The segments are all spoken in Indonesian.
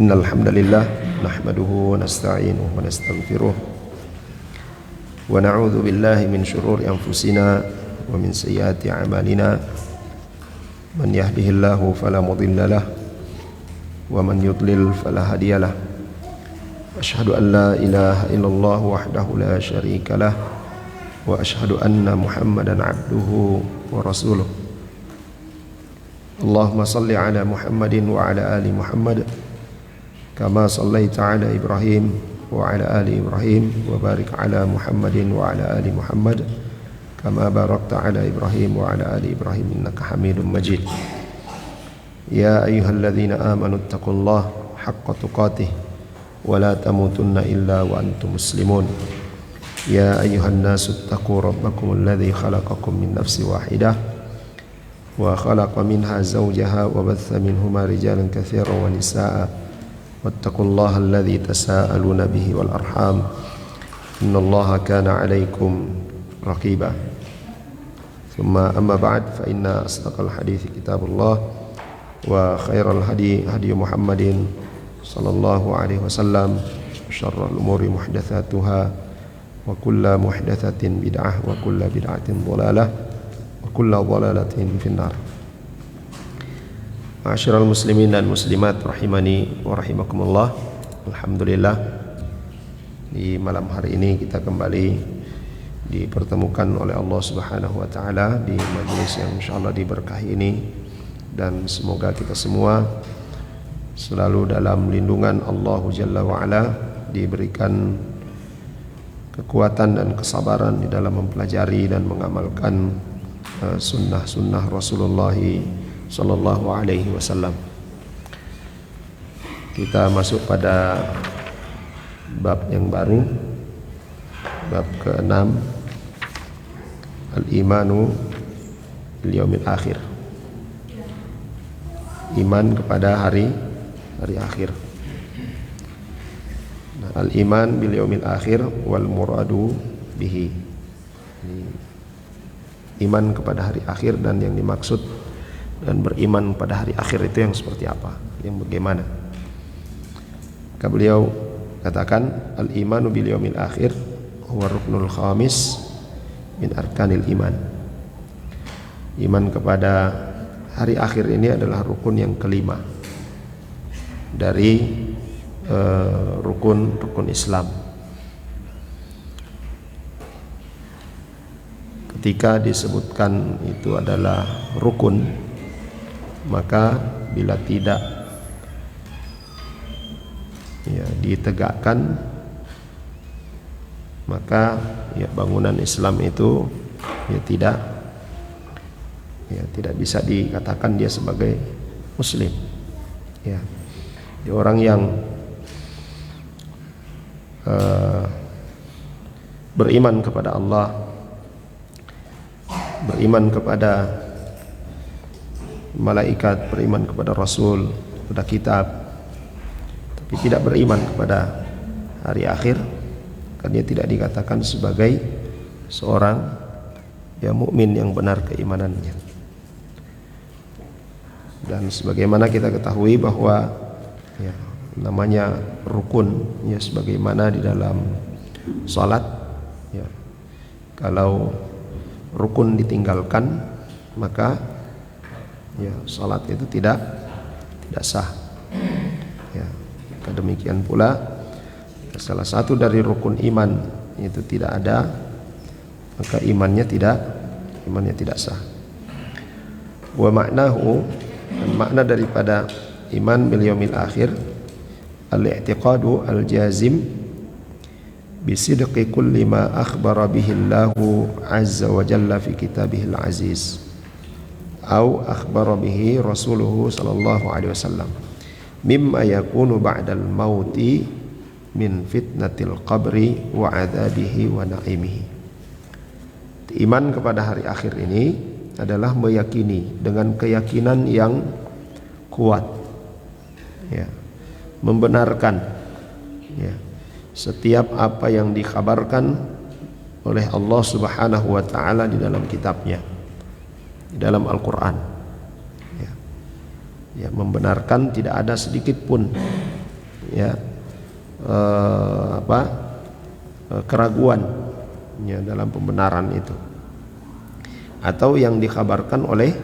Innal hamdalillah nahmaduhu wa nasta'inuhu wa nastaghfiruh wa na'udzu billahi min shururi anfusina wa min sayyiati a'malina. Man yahdihillahu fala mudilla lahu wa man yudlil fala hadiyalah. Asyhadu an la ilaha illallah wahdahu la syarika lah wa asyhadu anna Muhammadan abduhu wa rasuluh. Allahumma salli ala Muhammadin wa ala ali Muhammad kama sallaita ala Ibrahim wa ala ali Ibrahim wa barik ala Muhammadin wa ala ali Muhammad kama barakta ala Ibrahim wa ala ali Ibrahim innaka Hamidum Majid. Ya ayyuhalladzina amanu taqullaha haqqa tuqatih wa la tamutunna illa wa antum muslimun. Ya ayyuhan nasu taqu rabbakumul ladzi khalaqakum min nafsin wahidah wa khalaqa minha zawjaha wa batha minhuma rijalan katsiran wa nisaa'a wattaqullaha alladzi tasaaluna bihi wal arham innallaha kana 'alaikum raqiba. Thumma amma ba'd fa inna asdaqal hadithi kitabullah wa khairal hadi hadi Muhammadin sallallahu alaihi wasallam wa syarrul umuri muhdatsatuha wa kullu muhdatsatin bid'ah wa kullu bid'atin dhalalah wa kullu dhalalatin finnar. Ma'asyiral muslimin dan muslimat rahimani wa rahimakumullah. Alhamdulillah, di malam hari ini kita kembali dipertemukan oleh Allah Subhanahu wa taala di majelis yang insyaallah diberkahi ini, dan semoga kita semua selalu dalam lindungan Allah Jalla wa Ala, diberikan kekuatan dan kesabaran di dalam mempelajari dan mengamalkan sunnah-sunnah Rasulullah sallallahu alaihi wasallam. Kita masuk pada bab yang baru, bab ke-6, al-imanu bil yaumil akhir. Iman kepada hari akhir. Nah, al-iman bil yaumil akhir wal muradu bihi. Iman kepada hari akhir dan yang dimaksud dan beriman pada hari akhir itu yang seperti apa, yang bagaimana. Maka beliau katakan al-imanu bil yaumil akhir huwa ruknul khamis min arkanil iman. Iman kepada hari akhir ini adalah rukun yang kelima dari rukun Islam. Ketika disebutkan itu adalah rukun, maka bila tidak ditegakkan, maka bangunan Islam itu tidak bisa dikatakan dia sebagai muslim. Dia orang yang beriman kepada Allah, beriman kepada malaikat, beriman kepada Rasul, kepada kitab, tapi tidak beriman kepada hari akhir, karena dia tidak dikatakan sebagai seorang mukmin yang benar keimanannya. Dan sebagaimana kita ketahui bahwa namanya rukun, sebagaimana di dalam salat, kalau rukun ditinggalkan maka salat itu tidak sah. Demikian pula salah satu dari rukun iman itu tidak ada, maka imannya tidak sah. Wa maknahu, dan makna daripada iman bil yaumil akhir al-i'tiqadu al-jazim bi sidqi kulli ma akhbara bihi Allahu azza wa jalla fi kitabihil aziz au akhbara bihi rasuluhu sallallahu alaihi wasallam mimma yakunu ba'dal mauti min fitnatil qabri wa adzabihi wa na'imihi. Iman kepada hari akhir ini adalah meyakini dengan keyakinan yang kuat, membenarkan setiap apa yang dikabarkan oleh Allah Subhanahu wa taala di dalam kitabnya, di dalam Al-Qur'an. Membenarkan tidak ada sedikit pun ya keraguan ya dalam pembenaran itu, atau yang dikabarkan oleh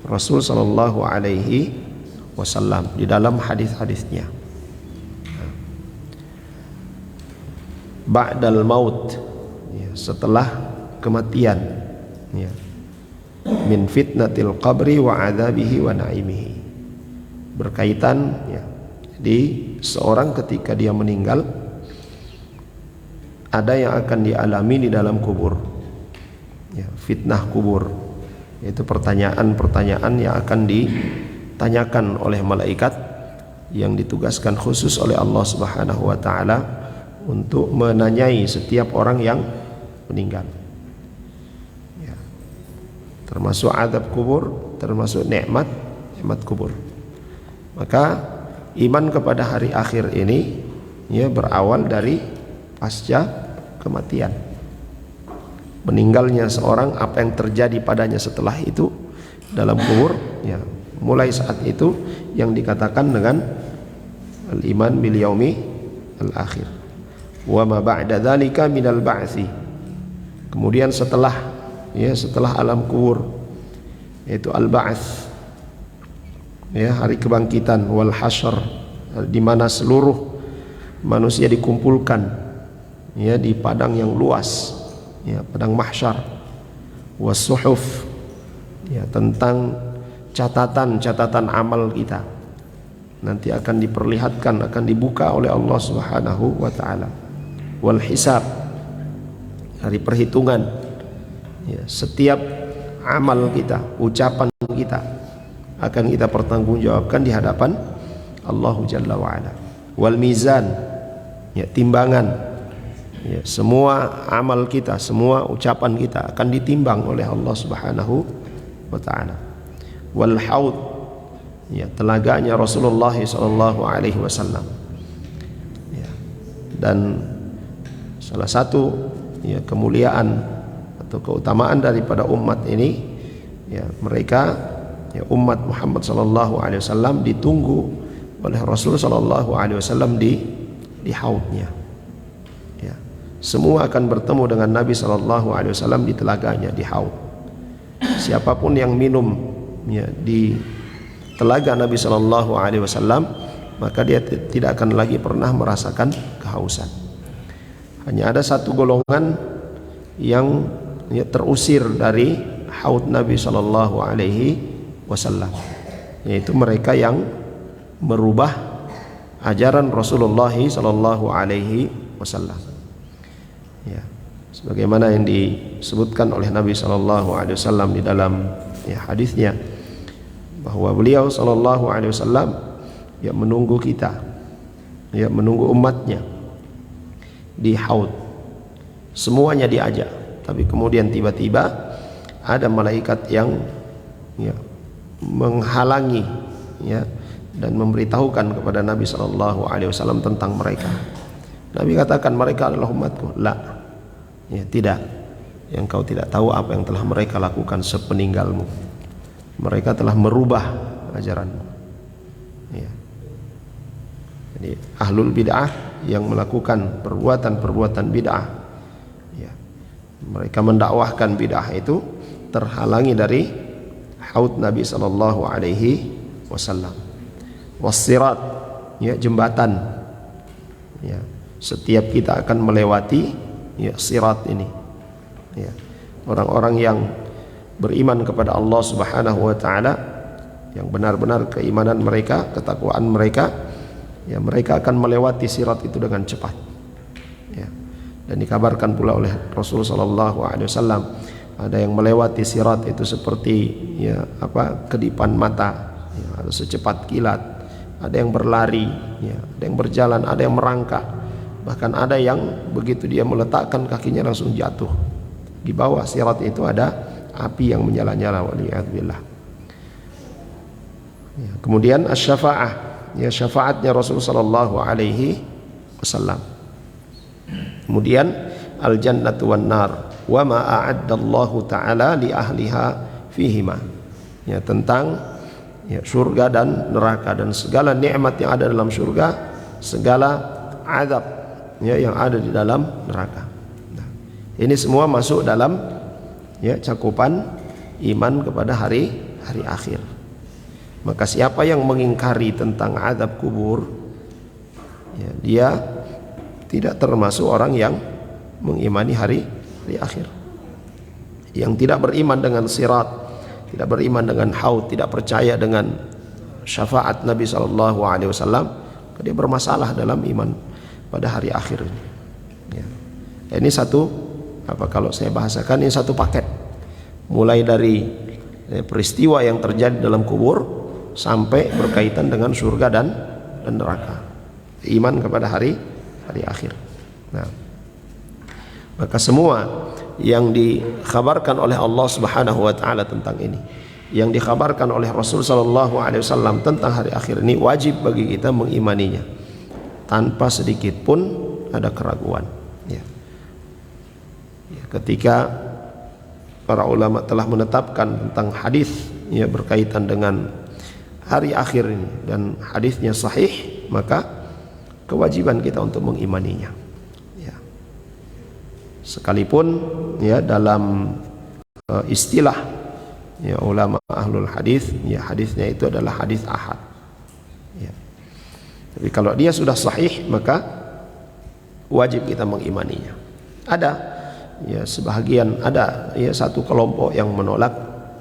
Rasul sallallahu alaihi wasallam di dalam hadis-hadisnya. Ba'dal maut, ya, setelah kematian, ya. Min fitnatil qabri wa adzabihi wa naimihi, berkaitan ya, di seorang ketika dia meninggal ada yang akan dialami di dalam kubur, ya, fitnah kubur, yaitu pertanyaan-pertanyaan yang akan ditanyakan oleh malaikat yang ditugaskan khusus oleh Allah Subhanahu wa taala untuk menanyai setiap orang yang meninggal, ya. Termasuk azab kubur, termasuk nikmat kubur. Maka iman kepada hari akhir ini ya berawal dari pasca kematian, meninggalnya seorang, apa yang terjadi padanya setelah itu dalam kubur, ya, mulai saat itu yang dikatakan dengan al-iman bil yaumi al-akhir. Wa ma ba'da dzalika minal ba'tsi, kemudian setelah alam kubur, yaitu al-ba'ts, ya, hari kebangkitan, wal hasyr, di mana seluruh manusia dikumpulkan, ya, di padang yang luas, ya, padang mahsyar, was suhuf, ya, tentang catatan amal kita nanti akan diperlihatkan, akan dibuka oleh Allah Subhanahu wa taala. Wal hisab, hari perhitungan, ya, setiap amal kita, ucapan kita akan kita pertanggungjawabkan di hadapan Allah Jalla wa ala. Wal mizan, ya, timbangan, ya, semua amal kita, semua ucapan kita akan ditimbang oleh Allah Subhanahu wa taala. Wal haud, ya, telaganya Rasulullah sallallahu alaihi wasallam, ya. Dan salah satu, ya, kemuliaan atau keutamaan daripada umat ini, ya, mereka, ya, umat Muhammad sallallahu alaihi wasallam ditunggu oleh Rasul sallallahu alaihi wasallam di haudnya, ya. Semua akan bertemu dengan Nabi sallallahu alaihi wasallam di telaganya, di haud. Siapapun yang minum, ya, di telaga Nabi sallallahu alaihi wasallam, maka dia tidak akan lagi pernah merasakan kehausan. Hanya ada satu golongan yang, ya, terusir dari haud Nabi sallallahu alaihi wasallam, yaitu mereka yang merubah ajaran Rasulullah sallallahu alaihi wasallam, ya, sebagaimana yang disebutkan oleh Nabi sallallahu alaihi wasallam di dalam, ya, hadisnya, bahwa beliau sallallahu alaihi wasallam, ya, menunggu kita, ya, menunggu umatnya di haud. Semuanya diajak, tapi kemudian tiba-tiba ada malaikat yang, ya, menghalangi, ya, dan memberitahukan kepada Nabi sallallahu alaihi wasallam tentang mereka. Nabi katakan, mereka adalah umatku. La, ya, tidak. Yang kau tidak tahu apa yang telah mereka lakukan sepeninggalmu. Mereka telah merubah ajaranmu, ya. Jadi ahlul bid'ah yang melakukan perbuatan bid'ah, ya, mereka mendakwahkan bid'ah itu terhalangi dari haud Nabi sallallahu alaihi wasallam. Wassirat, ya, jembatan, ya, setiap kita akan melewati, ya, sirat ini, ya. Orang-orang yang beriman kepada Allah Subhanahu wa taala, yang benar-benar keimanan mereka, ketakwaan mereka, ya, mereka akan melewati sirat itu dengan cepat, ya. Dan dikabarkan pula oleh Rasul sallallahu alaihi wasallam, ada yang melewati sirat itu seperti, ya, kedipan mata, ya, atau secepat kilat. Ada yang berlari, ya, ada yang berjalan, ada yang merangkak, bahkan ada yang begitu dia meletakkan kakinya langsung jatuh. Di bawah sirat itu ada api yang menyala-nyala, waliyadzubillah. Ya, kemudian asy-syafa'ah, ya, syafaatnya Rasul sallallahu alaihi wasallam. Kemudian al-jannatu wan nar wa ma a'addallahu ta'ala li ahliha fihima, ya, tentang, ya, surga dan neraka dan segala nikmat yang ada dalam surga segala azab ya yang ada di dalam neraka. Nah, ini semua masuk dalam ya cakupan iman kepada hari akhir. Maka siapa yang mengingkari tentang azab kubur, ya, dia tidak termasuk orang yang mengimani hari akhir. Yang tidak beriman dengan sirat, tidak beriman dengan haud, tidak percaya dengan syafaat Nabi SAW, dia bermasalah dalam iman pada hari akhir ini. Ya. Ini satu, kalau saya bahasakan, ini satu paket, mulai dari peristiwa yang terjadi dalam kubur sampai berkaitan dengan surga dan neraka. Iman kepada hari akhir. Nah, maka semua yang dikhabarkan oleh Allah Subhanahu wa taala tentang ini, yang dikhabarkan oleh Rasul sallallahu alaihi wasallam tentang hari akhir ini, wajib bagi kita mengimaninya tanpa sedikit pun ada keraguan. Ya. Ketika para ulama telah menetapkan tentang hadis ya berkaitan dengan hari akhir ini dan hadisnya sahih, maka kewajiban kita untuk mengimaninya. Ya. Sekalipun ya dalam istilah ya ulama ahlul hadis, ya hadisnya itu adalah hadis ahad. Ya. Tapi kalau dia sudah sahih, maka wajib kita mengimaninya. Ada ya sebahagian, ada ya satu kelompok yang menolak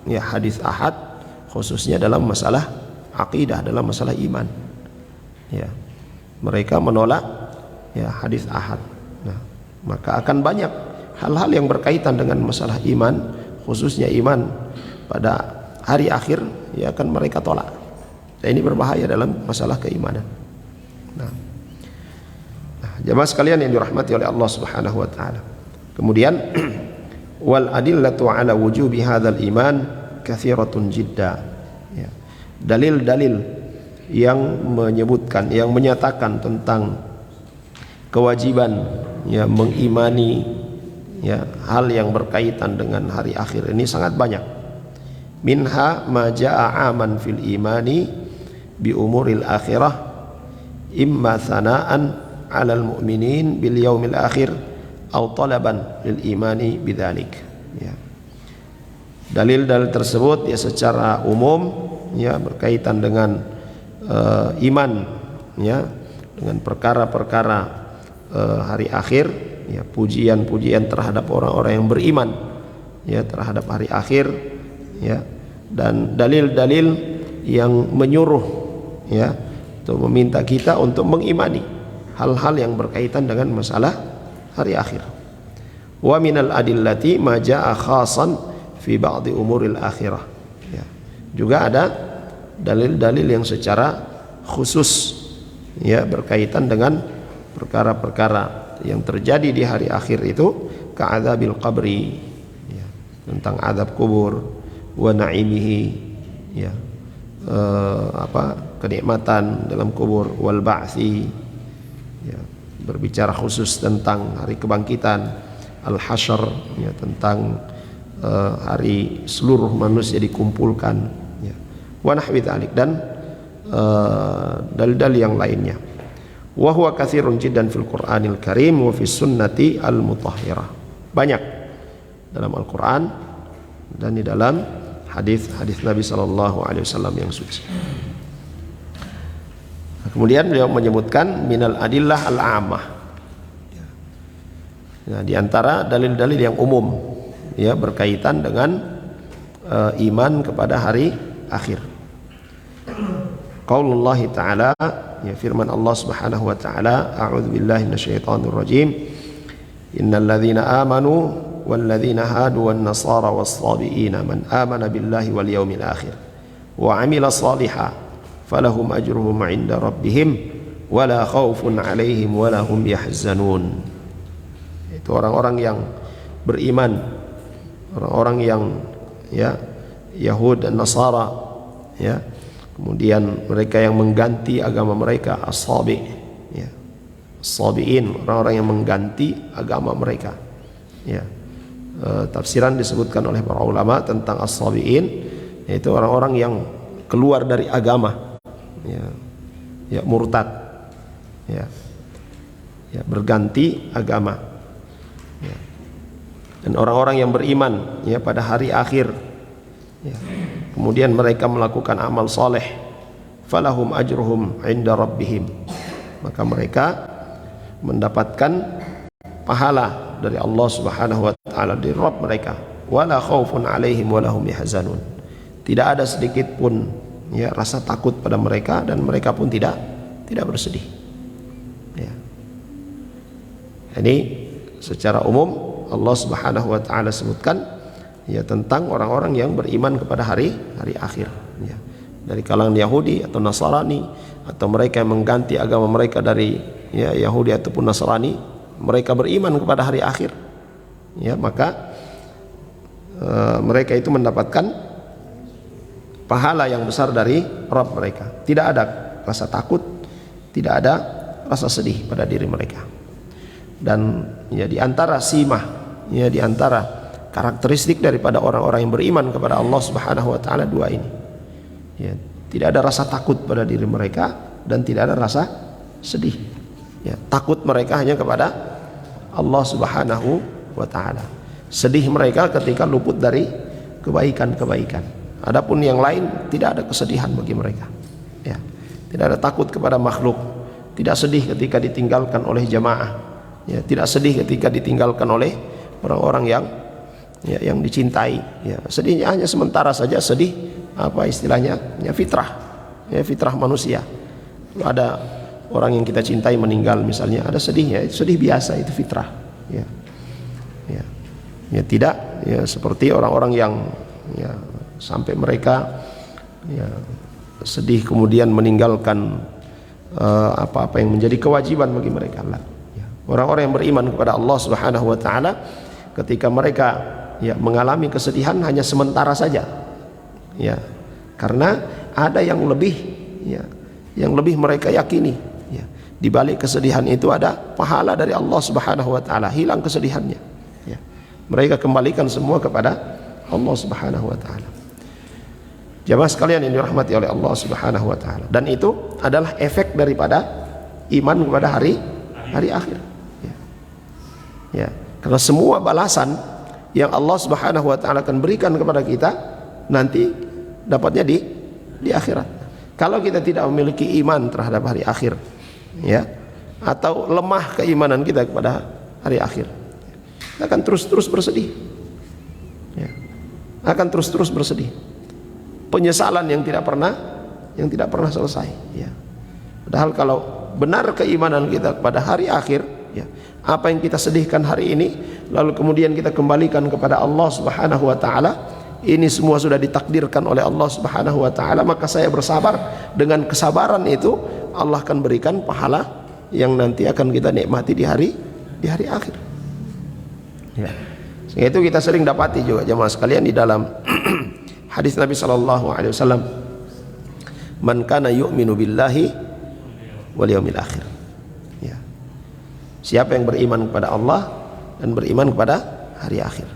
ya hadis ahad, khususnya dalam masalah akidah, dalam masalah iman. Ya, mereka menolak ya hadis ahad. Nah, maka akan banyak hal-hal yang berkaitan dengan masalah iman, khususnya iman pada hari akhir, ya akan mereka tolak. Dan ini berbahaya dalam masalah keimanan. Nah, jemaah sekalian yang dirahmati oleh Allah Subhanahu wa taala. Kemudian wal adillatu ala wujubi hadzal iman katsiratun jidda. Ya. Dalil-dalil yang menyebutkan, yang menyatakan tentang kewajiban ya mengimani ya hal yang berkaitan dengan hari akhir ini sangat banyak. Minha ma jaa'a aman fil imani bi umuril akhirah imma sana'an 'alal mu'minin bil yaumil akhir atau talaban lil imani bidzalik. Ya. Dalil-dalil tersebut ya secara umum ya berkaitan dengan iman ya dengan perkara-perkara hari akhir, ya pujian-pujian terhadap orang-orang yang beriman ya terhadap hari akhir, ya, dan dalil-dalil yang menyuruh ya untuk meminta kita untuk mengimani hal-hal yang berkaitan dengan masalah hari akhir. Wa minal adillati ma jaa khasan fi ba'di umuril akhirah. Ya. Juga ada dalil-dalil yang secara khusus ya berkaitan dengan perkara-perkara yang terjadi di hari akhir itu, ka'adzabil qabri ya, tentang azab kubur, wa na'imihi ya kenikmatan dalam kubur, wal ba'tsi ya, berbicara khusus tentang hari kebangkitan, al hasyr ya, tentang hari seluruh manusia dikumpulkan ya, wa nahwi dzalik, dan dalil-dalil yang lainnya. Wa huwa katsirun jiddan fil Qur'anil Karim wa fis sunnati al mutahhirah. Banyak dalam Al-Qur'an dan di dalam hadis-hadis Nabi sallallahu alaihi wasallam yang suci. Kemudian beliau menyebutkan minal adillah al-ammah. Nah, di antara dalil-dalil yang umum ya berkaitan dengan iman kepada hari akhir. Qaulullah ta'ala, ya firman Allah Subhanahu wa ta'ala, a'udzu billahi minasyaitonir rajim. Innal ladzina amanu wal ladzina hadu wan nasara was sabiina man amana billahi wal yaumil akhir wa 'amila shalihan falahum ajruhum 'inda rabbihim wala khaufun 'alaihim wala hum yahzanun. Itu orang-orang yang beriman, orang-orang yang ya Yahud dan Nasara ya, kemudian mereka yang mengganti agama mereka, as-sabi ya, as-sabiin, orang-orang yang mengganti agama mereka ya. Tafsiran disebutkan oleh para ulama tentang as-sabiin, yaitu orang-orang yang keluar dari agama ya, ya murtad ya, ya berganti agama, ya. Dan orang-orang yang beriman ya pada hari akhir, ya, kemudian mereka melakukan amal soleh, falahum ajruhum inda rabbihim, maka mereka mendapatkan pahala dari Allah Subhanahu wa taala, dari Rabb mereka, wala khaufun alaihim wala hum yahzanun, tidak ada sedikit pun ya rasa takut pada mereka, dan mereka pun tidak bersedih, ya. Ini secara umum Allah Subhanahu wa taala sebutkan ya tentang orang-orang yang beriman kepada hari akhir, ya. Dari kalangan Yahudi atau Nasrani, atau mereka yang mengganti agama mereka dari ya Yahudi ataupun Nasrani, mereka beriman kepada hari akhir, ya, maka mereka itu mendapatkan pahala yang besar dari Rabb mereka. Tidak ada rasa takut, tidak ada rasa sedih pada diri mereka. Dan ya di antara simah, ya di antara karakteristik daripada orang-orang yang beriman kepada Allah Subhanahu wa taala dua ini. Ya, tidak ada rasa takut pada diri mereka dan tidak ada rasa sedih. Ya, takut mereka hanya kepada Allah Subhanahu wa taala. Sedih mereka ketika luput dari kebaikan-kebaikan. Adapun yang lain tidak ada kesedihan bagi mereka. Ya, tidak ada takut kepada makhluk, tidak sedih ketika ditinggalkan oleh jamaah. Ya, tidak sedih ketika ditinggalkan oleh orang-orang yang dicintai. Ya, sedihnya hanya sementara saja, sedih apa istilahnya? Ya fitrah. Ya fitrah manusia. Kalau ada orang yang kita cintai meninggal misalnya, ada sedihnya, itu sedih biasa, itu fitrah. Ya. Ya. Ya tidak ya seperti orang-orang yang ya sampai mereka ya sedih kemudian meninggalkan apa-apa yang menjadi kewajiban bagi mereka. Orang-orang yang beriman kepada Allah Subhanahu wa taala, ketika mereka ya mengalami kesedihan hanya sementara saja. Ya. Karena ada yang lebih, ya, yang lebih mereka yakini, ya. Di balik kesedihan itu ada pahala dari Allah Subhanahu wa taala, hilang kesedihannya. Ya. Mereka kembalikan semua kepada Allah Subhanahu wa taala. Jamaah sekalian yang dirahmati oleh Allah Subhanahu wa taala. Dan itu adalah efek daripada iman kepada hari akhir. Ya, karena semua balasan yang Allah Subhanahu wa taala akan berikan kepada kita nanti dapatnya di akhirat. Kalau kita tidak memiliki iman terhadap hari akhir, ya, atau lemah keimanan kita kepada hari akhir, kita akan terus bersedih. Ya, akan terus bersedih. Penyesalan yang tidak pernah selesai, ya. Padahal kalau benar keimanan kita kepada hari akhir, ya, apa yang kita sedihkan hari ini lalu kemudian kita kembalikan kepada Allah Subhanahu wa taala, ini semua sudah ditakdirkan oleh Allah Subhanahu wa taala, maka saya bersabar. Dengan kesabaran itu Allah akan berikan pahala yang nanti akan kita nikmati di hari akhir. Ya. Sehingga itu kita sering dapati juga jemaah sekalian di dalam hadis Nabi sallallahu alaihi wasallam, man kana yu'minu billahi wal yaumil akhir. Siapa yang beriman kepada Allah dan beriman kepada hari akhir.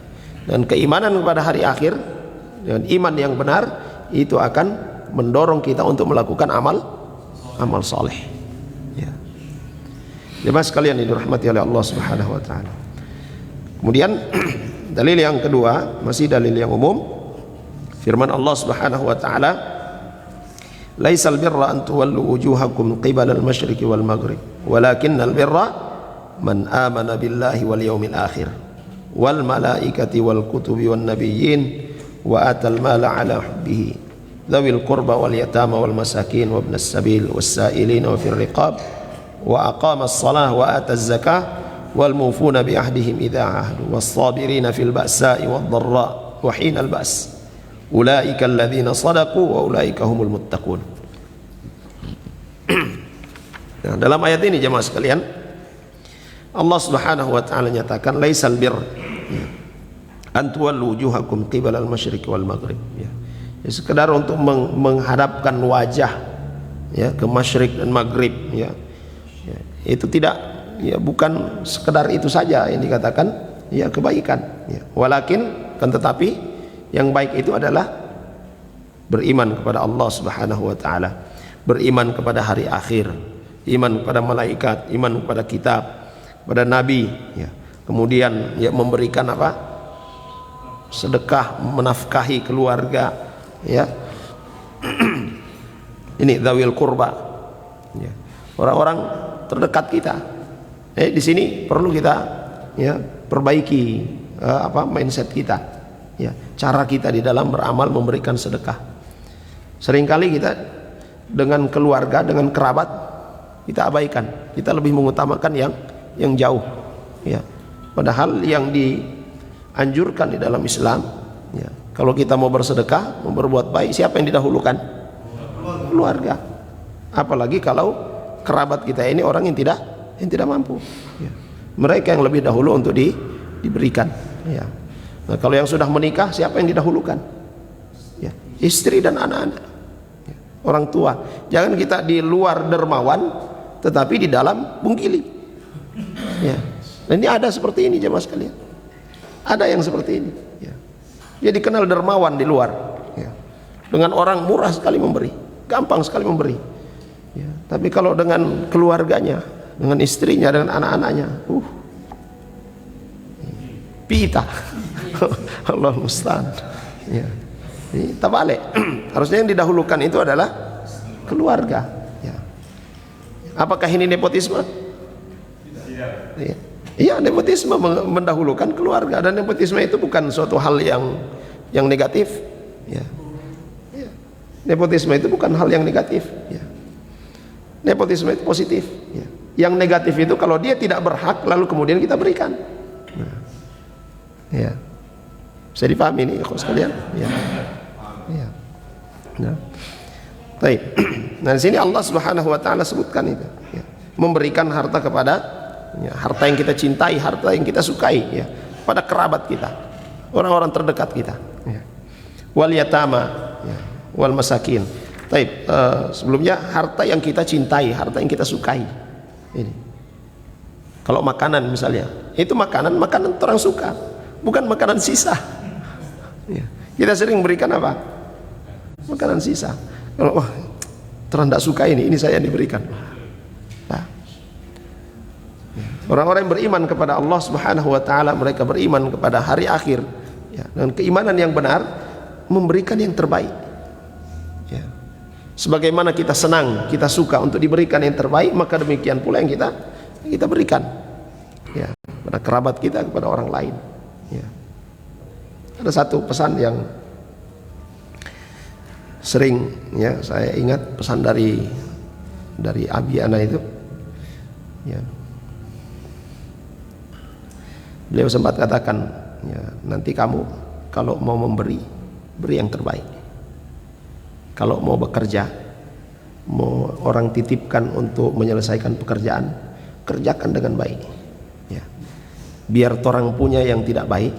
Dan keimanan kepada hari akhir dengan iman yang benar itu akan mendorong kita untuk melakukan amal saleh. Ya. Jemaah sekalian yang dirahmati oleh Allah Subhanahu wa taala. Kemudian dalil yang kedua, masih dalil yang umum, firman Allah Subhanahu wa taala, laisal birra an tuwallu wujuhakum qibala al-masyriqi wal maghrib, walakinnal birra man amana billahi wal yaumil akhir wal malaikati wal kutubi wan nabiyyin wa atal mala ala hubbihi dhawil qurba wal yatama wal masakin wa ibnas sabil was sa'ilin wa fir riqab wa aqama as-salah wa ata az-zakah wal mufuna bi ahdihim idza ahadu was sabirina fil ba'sa'i wad dharra wa hina al-ba's ulaika alladhina sadaqu wa ulaika humul muttaqun. Nah, dalam ayat ini jemaah sekalian, Allah Subhanahu wa taala nyatakan laisal bir an tuwallu wujuhakum qibala al-masyriqi wal maghrib, ya. Ya, sekedar untuk menghadapkan wajah, ya, ke masyrik dan maghrib, ya. Ya, itu tidak, ya, bukan sekedar itu saja yang dikatakan ya kebaikan, ya. Walakin kan tetapi yang baik itu adalah beriman kepada Allah Subhanahu wa taala, beriman kepada hari akhir, iman kepada malaikat, iman kepada kitab, kepada nabi, ya. Kemudian ya memberikan apa? Sedekah, menafkahi keluarga, ya. Ini dzawil qurba, ya. Orang-orang terdekat kita. Di sini perlu kita ya perbaiki mindset kita, ya, cara kita di dalam beramal memberikan sedekah. Seringkali kita dengan keluarga, dengan kerabat kita abaikan, kita lebih mengutamakan yang jauh, ya. Padahal yang dianjurkan di dalam Islam, ya, kalau kita mau bersedekah, mau berbuat baik, siapa yang didahulukan? Keluarga. Apalagi kalau kerabat kita ini orang yang tidak mampu, ya. Mereka yang lebih dahulu untuk diberikan, ya. Nah, kalau yang sudah menikah, siapa yang didahulukan? Ya, istri dan anak-anak, ya. Orang tua. Jangan kita di luar dermawan tetapi di dalam bungkili, ya. Dan ini ada seperti ini jemaah sekalian, ada yang seperti ini, ya. Dia dikenal dermawan di luar, ya. Dengan orang murah sekali memberi, gampang sekali memberi, ya. Tapi kalau dengan keluarganya, dengan istrinya, dengan anak-anaknya, pita. Allah musta'an, ya. Ini terbalik. Harusnya yang didahulukan itu adalah keluarga, ya. Apakah ini nepotisme? Iya, nepotisme mendahulukan keluarga, dan nepotisme itu bukan suatu hal yang negatif, ya. Ya. Nepotisme itu bukan hal yang negatif, ya. Nepotisme itu positif, ya. Yang negatif itu kalau dia tidak berhak lalu kemudian kita berikan. Nah, ya, bisa dipahami ini kok sekalian, ya. Ya. Nah, baik. Nah, di sini Allah Subhanahu wa taala sebutkan itu, ya. Memberikan harta kepada, ya, harta yang kita cintai, harta yang kita sukai, ya, pada kerabat kita, orang-orang terdekat kita, ya. Wal yatama, ya, wal masakin. Baik, sebelumnya harta yang kita cintai, harta yang kita sukai. Ini. Kalau makanan misalnya, itu makanan orang suka, bukan makanan sisa, ya. Kita sering berikan apa? Makanan sisa. Kalau terang tidak suka ini saya diberikan. Nah. Orang-orang yang beriman kepada Allah Subhanahu wa taala, mereka beriman kepada hari akhir, ya, dengan keimanan yang benar, memberikan yang terbaik, ya. Sebagaimana kita senang, kita suka untuk diberikan yang terbaik, maka demikian pula yang kita berikan, ya, pada kerabat kita, kepada orang lain, ya. Ada satu pesan yang sering, ya, saya ingat, pesan dari Abi Ana itu, ya. Beliau sempat katakan, ya, nanti kamu kalau mau memberi, beri yang terbaik. Kalau mau bekerja, mau orang titipkan untuk menyelesaikan pekerjaan, kerjakan dengan baik, ya. Biar orang punya yang tidak baik,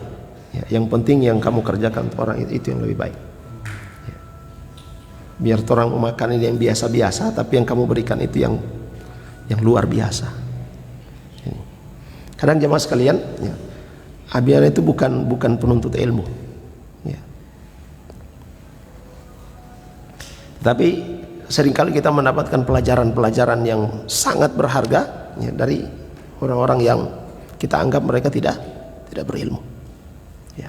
ya, yang penting yang kamu kerjakan untuk orang itu yang lebih baik, ya. Biar orang memakan ini yang biasa-biasa, tapi yang kamu berikan itu yang luar biasa. Kadang jemaah sekalian, ya, Abi Ana itu bukan penuntut ilmu, ya. Tapi seringkali kita mendapatkan pelajaran-pelajaran yang sangat berharga, ya, dari orang-orang yang kita anggap mereka tidak berilmu, ya.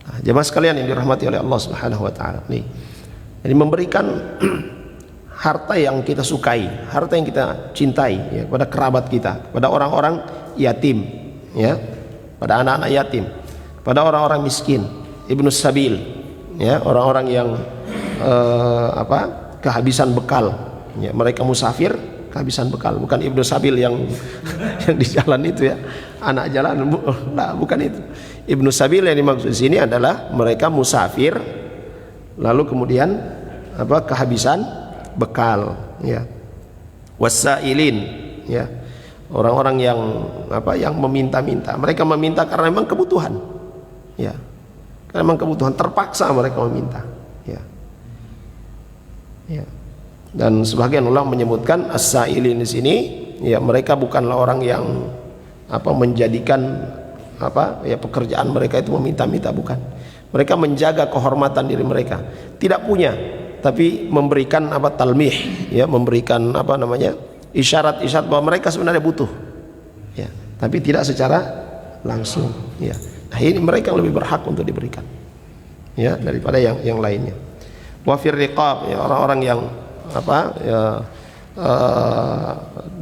Nah, jemaah sekalian yang dirahmati oleh Allah Subhanahu wa taala, nih, jadi memberikan harta yang kita sukai, harta yang kita cintai, ya, pada kerabat kita, pada orang-orang yatim, ya, pada anak-anak yatim, pada orang-orang miskin, ibnu sabil, ya, orang-orang yang kehabisan bekal, ya, mereka musafir kehabisan bekal, bukan ibnu sabil yang di jalan itu, ya, anak jalan, bukan itu. Ibnu sabil yang dimaksud di sini adalah mereka musafir lalu kemudian kehabisan bekal, ya. Wasailin, ya, orang-orang yang yang meminta-minta. Mereka meminta karena memang kebutuhan, ya, karena memang kebutuhan, terpaksa mereka meminta, ya. Ya. Dan sebagian ulama menyebutkan as-sailin di sini, ya, mereka bukanlah orang yang menjadikan pekerjaan mereka itu meminta-minta, bukan. Mereka menjaga kehormatan diri mereka, tidak punya, tapi memberikan apa talmih, ya, memberikan apa namanya isyarat-isyarat bahwa mereka sebenarnya butuh, ya, tapi tidak secara langsung, ya. Nah, ini mereka yang lebih berhak untuk diberikan, ya, daripada yang lainnya. Wa fir riqab, ya, orang-orang yang apa, ya,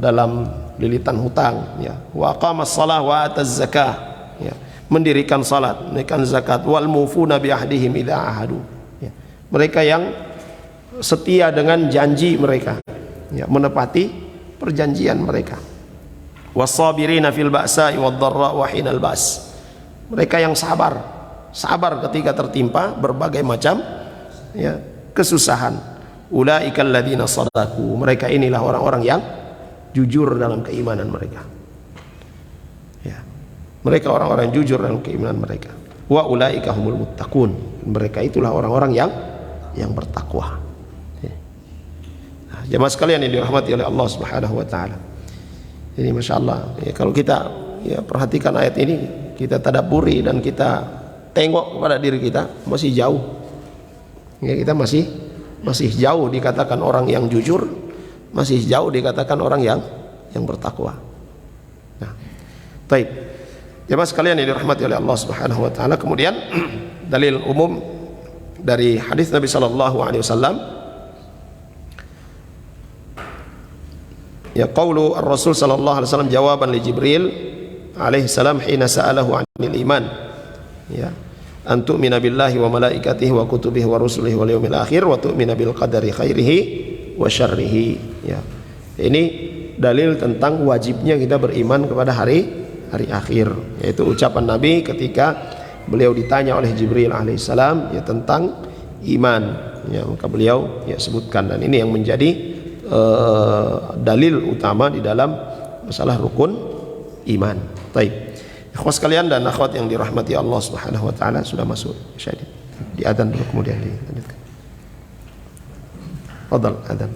dalam lilitan hutang, ya. Wa aqamas shalah wa ataz zakah, ya, mendirikan salat, menunaikan zakat. Wal mufuna bi ahdihim idza ahadu, ya, mereka yang setia dengan janji mereka, ya, menepati perjanjian mereka. Was-sabirina fil ba'sa'i wad-dharra wa hinal ba's, mereka yang sabar ketika tertimpa berbagai macam, ya, kesusahan. Ulaika alladzina shadaku, mereka inilah orang-orang yang jujur dalam keimanan mereka, ya, mereka orang-orang jujur dalam keimanan mereka. Wa ulaika humul muttaqun, mereka itulah orang-orang yang bertakwa. Nah, jemaah sekalian yang dirahmati oleh Allah Subhanahu wa taala, ini masya Allah, ya, kalau kita, ya, perhatikan ayat ini, kita tadabburi dan kita tengok kepada diri kita, masih jauh, ya, kita masih jauh dikatakan orang yang jujur, masih jauh dikatakan orang yang bertakwa. Nah, baik, jemaah sekalian yang dirahmati oleh Allah Subhanahu wa taala, kemudian dalil umum dari hadis Nabi sallallahu alaihi wasallam, ya, qaulu ar-rasul sallallahu alaihi wasallam jawaban li Jibril alaihi salam hina sa'alahu 'anil iman, ya, an tu'mina billahi wa malaikatihi wa kutubihi wa rusulihi wal yawmil akhir wa tu'mina bil qadari khairihi wa syarrihi, ya. Ini dalil tentang wajibnya kita beriman kepada hari akhir, yaitu ucapan Nabi ketika beliau ditanya oleh Jibril alaihissalam, ya, tentang iman, ya, maka beliau, ya, sebutkan, dan ini yang menjadi dalil utama di dalam masalah rukun iman. Baik, ikhwas sekalian dan akhwat yang dirahmati Allah Subhanahu wa taala, sudah masuk isya, di adzan dulu kemudian dilanjutkan. Fadhal adzan.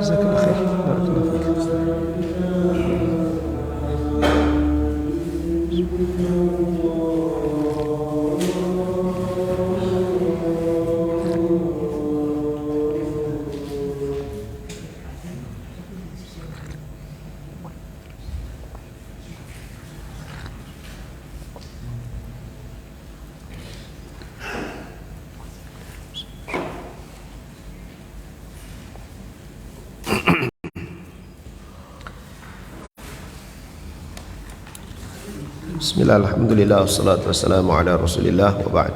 Jazakallah khair. Barakallahu fiik. Bismillah, alhamdulillah, wassalatu wassalamu ala rasulillah, wa ba'd.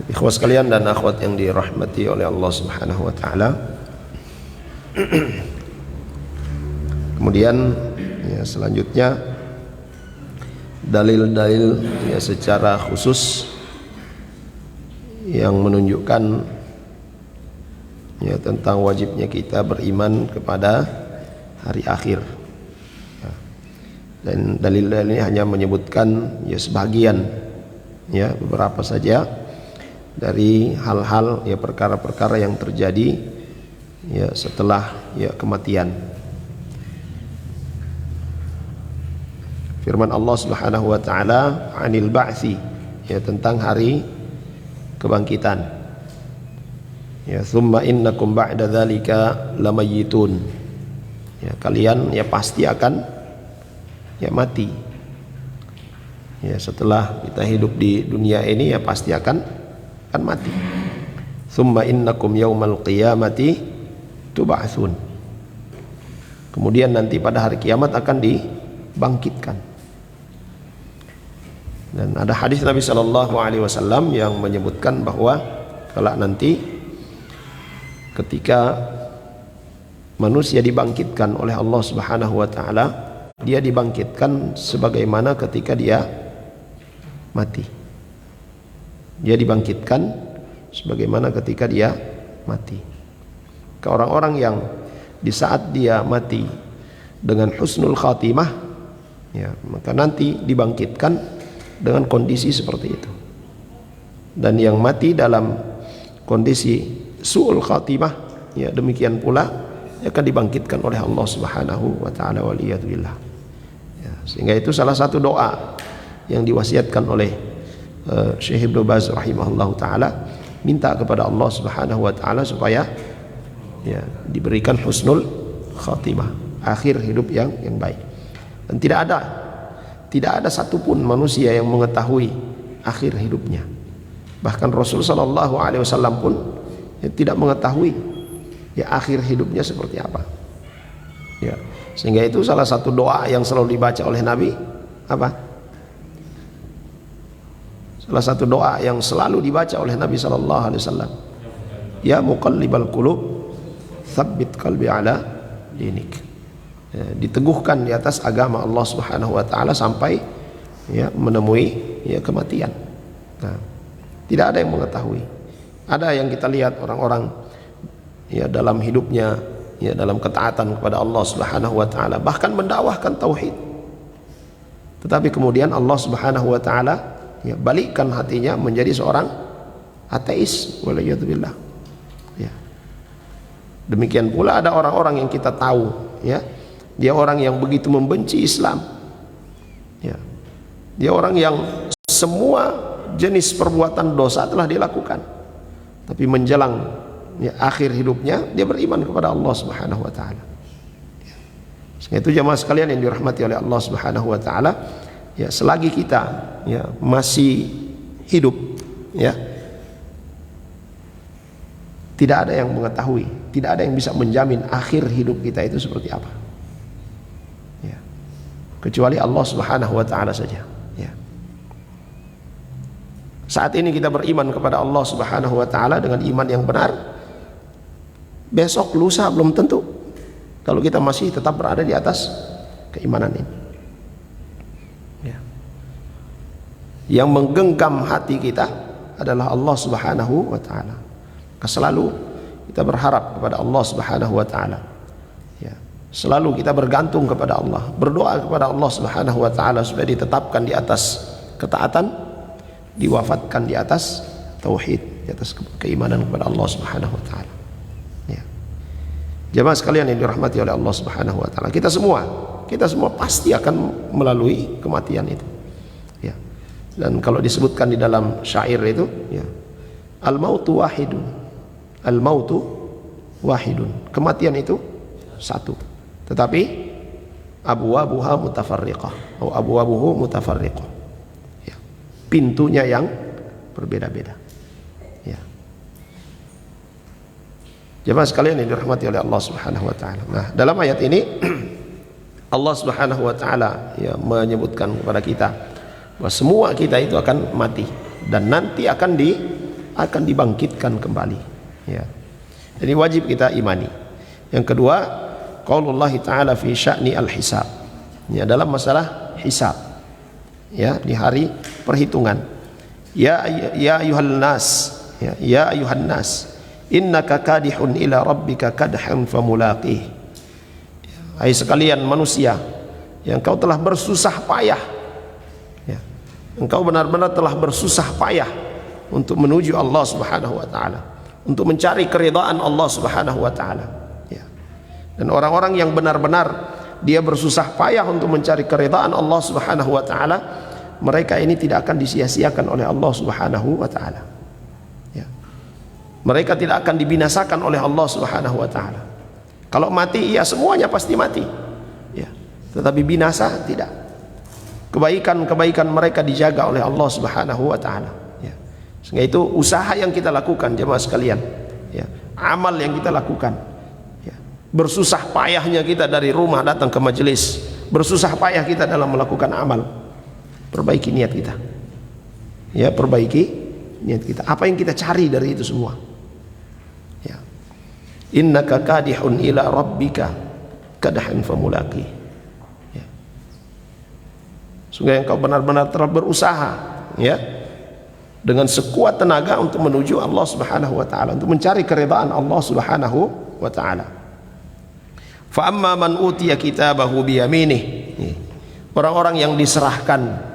Ikhwas sekalian dan akhwat yang dirahmati oleh Allah subhanahu wa ta'ala. Kemudian ya, selanjutnya dalil-dalil ya, secara khusus yang menunjukkan ya, tentang wajibnya kita beriman kepada hari akhir. Dan dalil-dalil ini hanya menyebutkan ya sebagian ya, beberapa saja dari hal-hal ya, perkara-perkara yang terjadi ya setelah ya kematian. Firman Allah Subhanahu wa taala, "Anil ba'tsi", ya tentang hari kebangkitan. Ya, "Tsumma innakum ba'da dzalika lamayyitun". Ya, kalian ya pasti akan ya mati. Ya, setelah kita hidup di dunia ini ya pasti akan mati. Tsumma innakum yaumal qiyamati tub'atsun. Kemudian nanti pada hari kiamat akan dibangkitkan. Dan ada hadis Nabi sallallahu alaihi wasallam yang menyebutkan bahwa kalau nanti ketika manusia dibangkitkan oleh Allah Subhanahu wa taala, dia dibangkitkan sebagaimana ketika dia mati. Dia dibangkitkan sebagaimana ketika dia mati. Ke orang-orang yang di saat dia mati dengan husnul khatimah, ya, maka nanti dibangkitkan dengan kondisi seperti itu. Dan yang mati dalam kondisi su'ul khatimah, ya demikian pula akan dibangkitkan oleh Allah Subhanahu wa taala, waliyadzubillah. Sehingga itu salah satu doa yang diwasiatkan oleh Syekh Ibnu Baz rahimahullahu taala, minta kepada Allah Subhanahu wa taala supaya ya diberikan husnul khatimah, akhir hidup yang baik. Dan tidak ada satupun manusia yang mengetahui akhir hidupnya. Bahkan Rasul sallallahu alaihi wasallam pun ya, tidak mengetahui ya akhir hidupnya seperti apa. Ya. Sehingga itu salah satu doa yang selalu dibaca oleh Nabi apa? Salah satu doa yang selalu dibaca oleh Nabi sallallahu alaihi wasallam, ya muqallibal qulub tsabbit qalbi ala dinik. Ya, diteguhkan di atas agama Allah Subhanahu wa taala sampai ya menemui ya kematian. Nah, tidak ada yang mengetahui. Ada yang kita lihat orang-orang ya dalam hidupnya ya dalam ketaatan kepada Allah Subhanahu wa taala, bahkan mendakwahkan tauhid. Tetapi kemudian Allah Subhanahu wa taala ya balikkan hatinya menjadi seorang ateis, waliyadzubillah. Ya. Demikian pula ada orang-orang yang kita tahu ya, dia orang yang begitu membenci Islam. Ya. Dia orang yang semua jenis perbuatan dosa telah dilakukan. Tapi menjelang ya, akhir hidupnya dia beriman kepada Allah Subhanahu wa taala. Ya. Sehingga itu jamaah sekalian yang dirahmati oleh Allah Subhanahu wa taala, ya selagi kita ya masih hidup ya, tidak ada yang mengetahui, tidak ada yang bisa menjamin akhir hidup kita itu seperti apa. Ya. Kecuali Allah Subhanahu wa taala saja. Ya. Saat ini kita beriman kepada Allah Subhanahu wa taala dengan iman yang benar. Besok lusa belum tentu kalau kita masih tetap berada di atas keimanan ini. Ya. Yang menggenggam hati kita adalah Allah Subhanahu wa taala. Selalu kita berharap kepada Allah Subhanahu wa taala. Ya. Selalu kita bergantung kepada Allah, berdoa kepada Allah Subhanahu wa taala supaya ditetapkan di atas ketaatan, diwafatkan di atas tauhid, di atas keimanan kepada Allah Subhanahu wa taala. Ya. Jemaah sekalian yang dirahmati oleh Allah Subhanahu wa taala, kita semua pasti akan melalui kematian itu. Ya. Dan kalau disebutkan di dalam syair itu, ya, al-mautu wahidun. Al-mautu wahidun. Kematian itu satu. Tetapi abwabuha mutafarriqah atau abwabuhu mutafarriqah. Ya. Pintunya yang berbeda-beda. Ya. Jemaah sekalian yang dirahmati oleh Allah Subhanahu wa taala. Nah, dalam ayat ini Allah Subhanahu wa taala ya menyebutkan kepada kita bahwa semua kita itu akan mati dan nanti akan dibangkitkan kembali. Ya. Jadi wajib kita imani. Yang kedua, qaulullah ta'ala fi sya'ni al-hisab. Ya, dalam masalah hisab. Ya, di hari perhitungan. Ya ayuhan nas, ya ayuhan nas, innaka kadihun ila rabbika kadhan famulaqih. Hai sekalian manusia, yang engkau telah bersusah payah, ya, engkau benar-benar telah bersusah payah untuk menuju Allah Subhanahu wa taala, untuk mencari keridhaan Allah Subhanahu wa taala. Ya. Dan orang-orang yang benar-benar dia bersusah payah untuk mencari keridhaan Allah Subhanahu wa taala, mereka ini tidak akan disia-siakan oleh Allah Subhanahu wa taala. Ya. Mereka tidak akan dibinasakan oleh Allah Subhanahu wa taala. Kalau mati, ya semuanya pasti mati. Ya. Tetapi binasa tidak. Kebaikan-kebaikan mereka dijaga oleh Allah Subhanahu wa taala. Ya. Sehingga itu usaha yang kita lakukan jemaah sekalian. Ya. Amal yang kita lakukan. Ya. Bersusah payahnya kita dari rumah datang ke majelis. Bersusah payah kita dalam melakukan amal. Perbaiki niat kita. Ya, perbaiki niat kita. Apa yang kita cari dari itu semua? Ya. Innaka kadihun ila rabbika kadhan famulaqi. Ya. Sungguh engkau benar-benar telah berusaha, ya, dengan sekuat tenaga untuk menuju Allah Subhanahu wa taala, untuk mencari keridhaan Allah Subhanahu wa taala. Fa amma man utiya kitabahu bi yaminih. Orang-orang yang diserahkan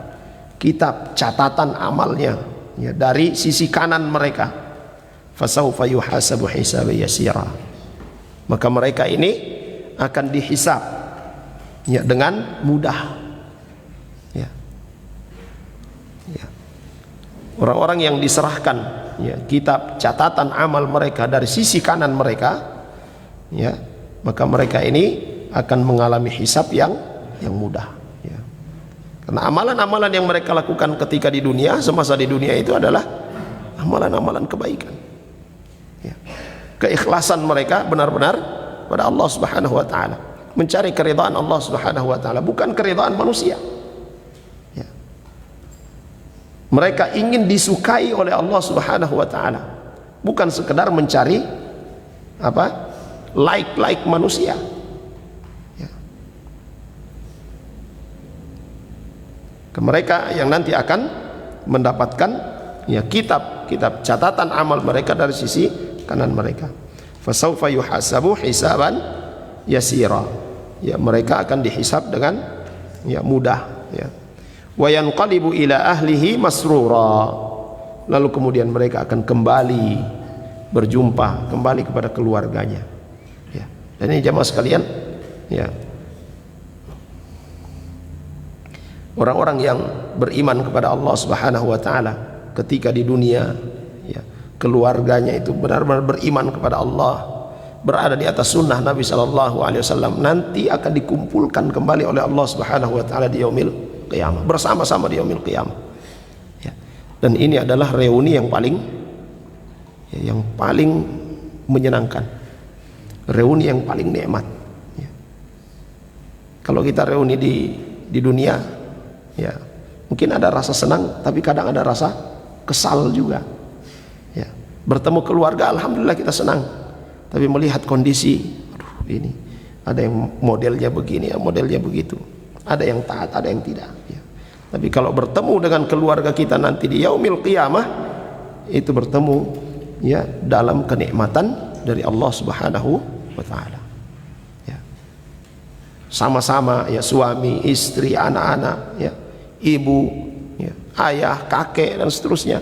kitab catatan amalnya, ya, dari sisi kanan mereka, fasawfa yuhasabu hisaban yasira, maka mereka ini akan dihisab, ya, dengan mudah. Ya. Ya. Orang-orang yang diserahkan, ya, kitab catatan amal mereka dari sisi kanan mereka, ya, maka mereka ini akan mengalami hisab yang mudah. Ya. Karena amalan-amalan yang mereka lakukan ketika di dunia, semasa di dunia itu adalah amalan-amalan kebaikan. Ya. Keikhlasan mereka benar-benar pada Allah Subhanahu wa taala, mencari keridhaan Allah Subhanahu wa taala, bukan keridhaan manusia. Ya. Mereka ingin disukai oleh Allah Subhanahu wa taala, bukan sekedar mencari apa? Like manusia. Ya. Mereka yang nanti akan mendapatkan, ya, kitab catatan amal mereka dari sisi kanan mereka. Fasawfa yuhasabu hisaban yasira. Ya, mereka akan dihisab dengan, ya, mudah, ya. Wa yanqalibu ila ahlihi masrura. Lalu kemudian mereka akan kembali berjumpa kembali kepada keluarganya. Ya. Dan ini jamaah sekalian, ya, orang-orang yang beriman kepada Allah Subhanahu wa taala ketika di dunia, ya, keluarganya itu benar-benar beriman kepada Allah, berada di atas sunnah Nabi sallallahu alaihi wasallam, nanti akan dikumpulkan kembali oleh Allah Subhanahu wa taala di yaumil qiyamah, bersama-sama di yaumil qiyamah. Ya. Dan ini adalah reuni yang paling, ya, yang paling menyenangkan, reuni yang paling nikmat. Ya. Kalau kita reuni di dunia, ya, mungkin ada rasa senang, tapi kadang ada rasa kesal juga. Ya. Bertemu keluarga, alhamdulillah kita senang, tapi melihat kondisi, aduh, ini ada yang modelnya begini, ya, modelnya begitu, ada yang taat, ada yang tidak. Ya. Tapi kalau bertemu dengan keluarga kita nanti di yaumil qiyamah, itu bertemu, ya, dalam kenikmatan dari Allah Subhanahu wa taala. Ya. Sama-sama ya, suami, istri, anak-anak, ya, ibu, ya, ayah, kakek dan seterusnya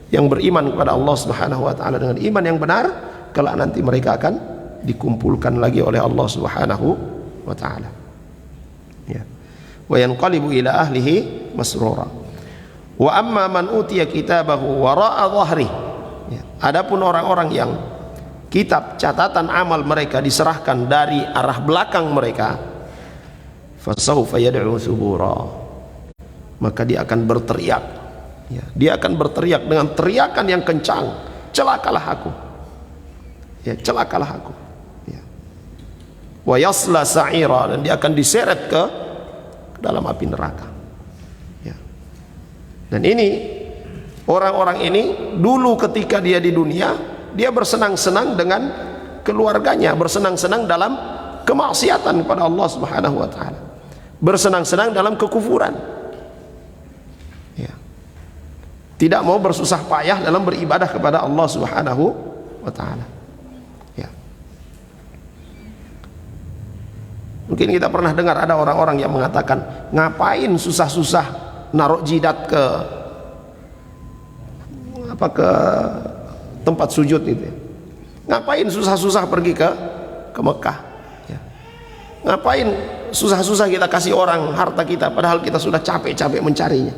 yang beriman kepada Allah Subhanahu wa taala dengan iman yang benar, kelak nanti mereka akan dikumpulkan lagi oleh Allah Subhanahu wa taala. Ya. Wa yanqalibu ila ahlihi masrura. Wa amma man utiya kitabahu wara'a dhahri. Ya. Adapun orang-orang yang kitab catatan amal mereka diserahkan dari arah belakang mereka, fasawfa yad'u subura, maka dia akan berteriak, ya, dia akan berteriak dengan teriakan yang kencang, celakalah aku, ya, celakalah aku, ya. Wa yasla sa'ira, dan dia akan diseret ke dalam api neraka, ya. Dan ini orang-orang ini dulu ketika dia di dunia, dia bersenang-senang dengan keluarganya, bersenang-senang dalam kemaksiatan kepada Allah Subhanahu wa taala, bersenang-senang dalam kekufuran, ya. Tidak mau bersusah payah dalam beribadah kepada Allah Subhanahu wa taala, ya. Mungkin kita pernah dengar ada orang-orang yang mengatakan, ngapain susah-susah naruh jidat ke tempat sujud itu, ngapain susah-susah pergi ke Mekah, ya. Ngapain susah-susah kita kasih orang harta kita padahal kita sudah capek-capek mencarinya.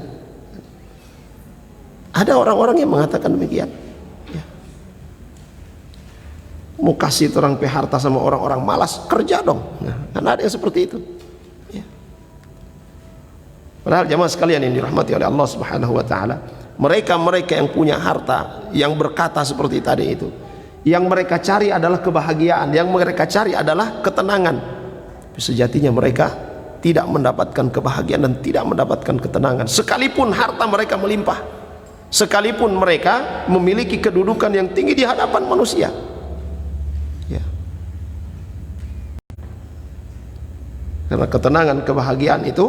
Ada orang-orang yang mengatakan demikian, ya. Mau kasih orang harta sama orang-orang malas, kerja dong. Nah, kan ada yang seperti itu, ya. Padahal jamaah sekalian yang dirahmati oleh Allah Subhanahu wa taala, mereka-mereka yang punya harta, yang berkata seperti tadi itu, yang mereka cari adalah kebahagiaan, yang mereka cari adalah ketenangan. Sejatinya mereka tidak mendapatkan kebahagiaan dan tidak mendapatkan ketenangan, sekalipun harta mereka melimpah, sekalipun mereka memiliki kedudukan yang tinggi di hadapan manusia, ya. Karena ketenangan, kebahagiaan itu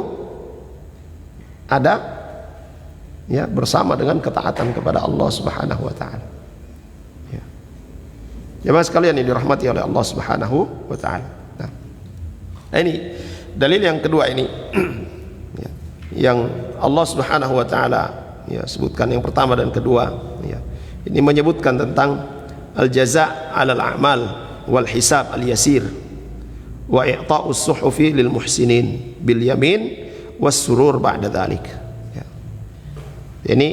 ada, ya, bersama dengan ketaatan kepada Allah Subhanahu wa taala, ya. Jemaah sekalian yang dirahmati oleh Allah Subhanahu wa taala. Nah, ini dalil yang kedua ini, ya, yang Allah Subhanahu wa taala, ya, sebutkan yang pertama dan kedua, ya. Ini menyebutkan tentang al-jaza' 'alal a'mal wal hisab al-yasir wa i'ta'us suhufi lil muhsinin bil yamin was surur ba'da dzalik. Ini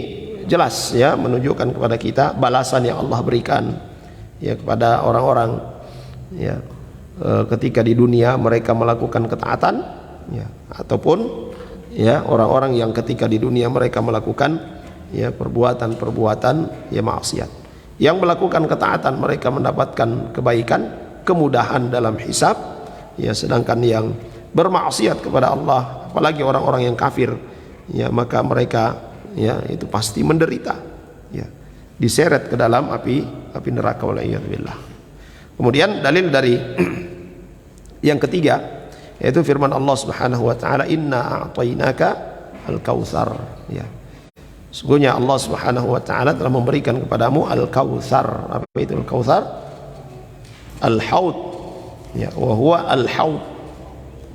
jelas, ya, menunjukkan kepada kita balasan yang Allah berikan, ya, kepada orang-orang, ya, ketika di dunia mereka melakukan ketaatan, ya, ataupun, ya, orang-orang yang ketika di dunia mereka melakukan, ya, perbuatan-perbuatan, ya, maksiat. Yang melakukan ketaatan mereka mendapatkan kebaikan, kemudahan dalam hisab, ya, sedangkan yang bermaksiat kepada Allah, apalagi orang-orang yang kafir, ya, maka mereka, ya, itu pasti menderita, ya, diseret ke dalam api neraka, waliyadzubillah. Kemudian dalil dari yang ketiga yaitu firman Allah Subhanahu wa taala, inna a'tainaka al-kautsar, ya. Sesungguhnya Allah Subhanahu wa taala telah memberikan kepadamu al-kautsar. Apa itu al-kautsar? Al-haud, ya, wa huwa al-haud,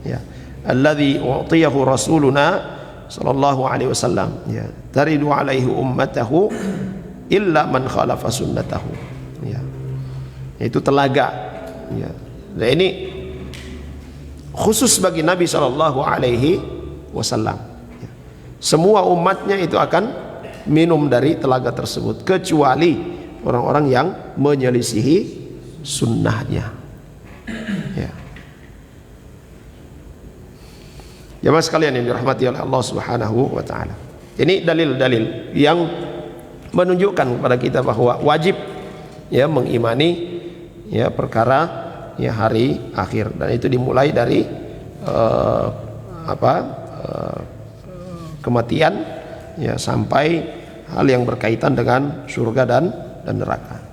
ya, alladzi u'tiyahu rasuluna sallallahu alaihi wasallam, ya, taridu alaihi ummatahu illa man khalafa sunnatahu, ya. Itu telaga, ya. Nah, ini khusus bagi Nabi sallallahu alaihi wasallam, ya. Semua umatnya itu akan minum dari telaga tersebut kecuali orang-orang yang menyelisihi sunnahnya, ya. Jemaah sekalian yang dirahmati oleh Allah Subhanahu wa taala. Ini dalil-dalil yang menunjukkan kepada kita bahwa wajib, ya, mengimani, ya, perkara, ya, hari akhir, dan itu dimulai dari kematian, ya, sampai hal yang berkaitan dengan surga dan neraka.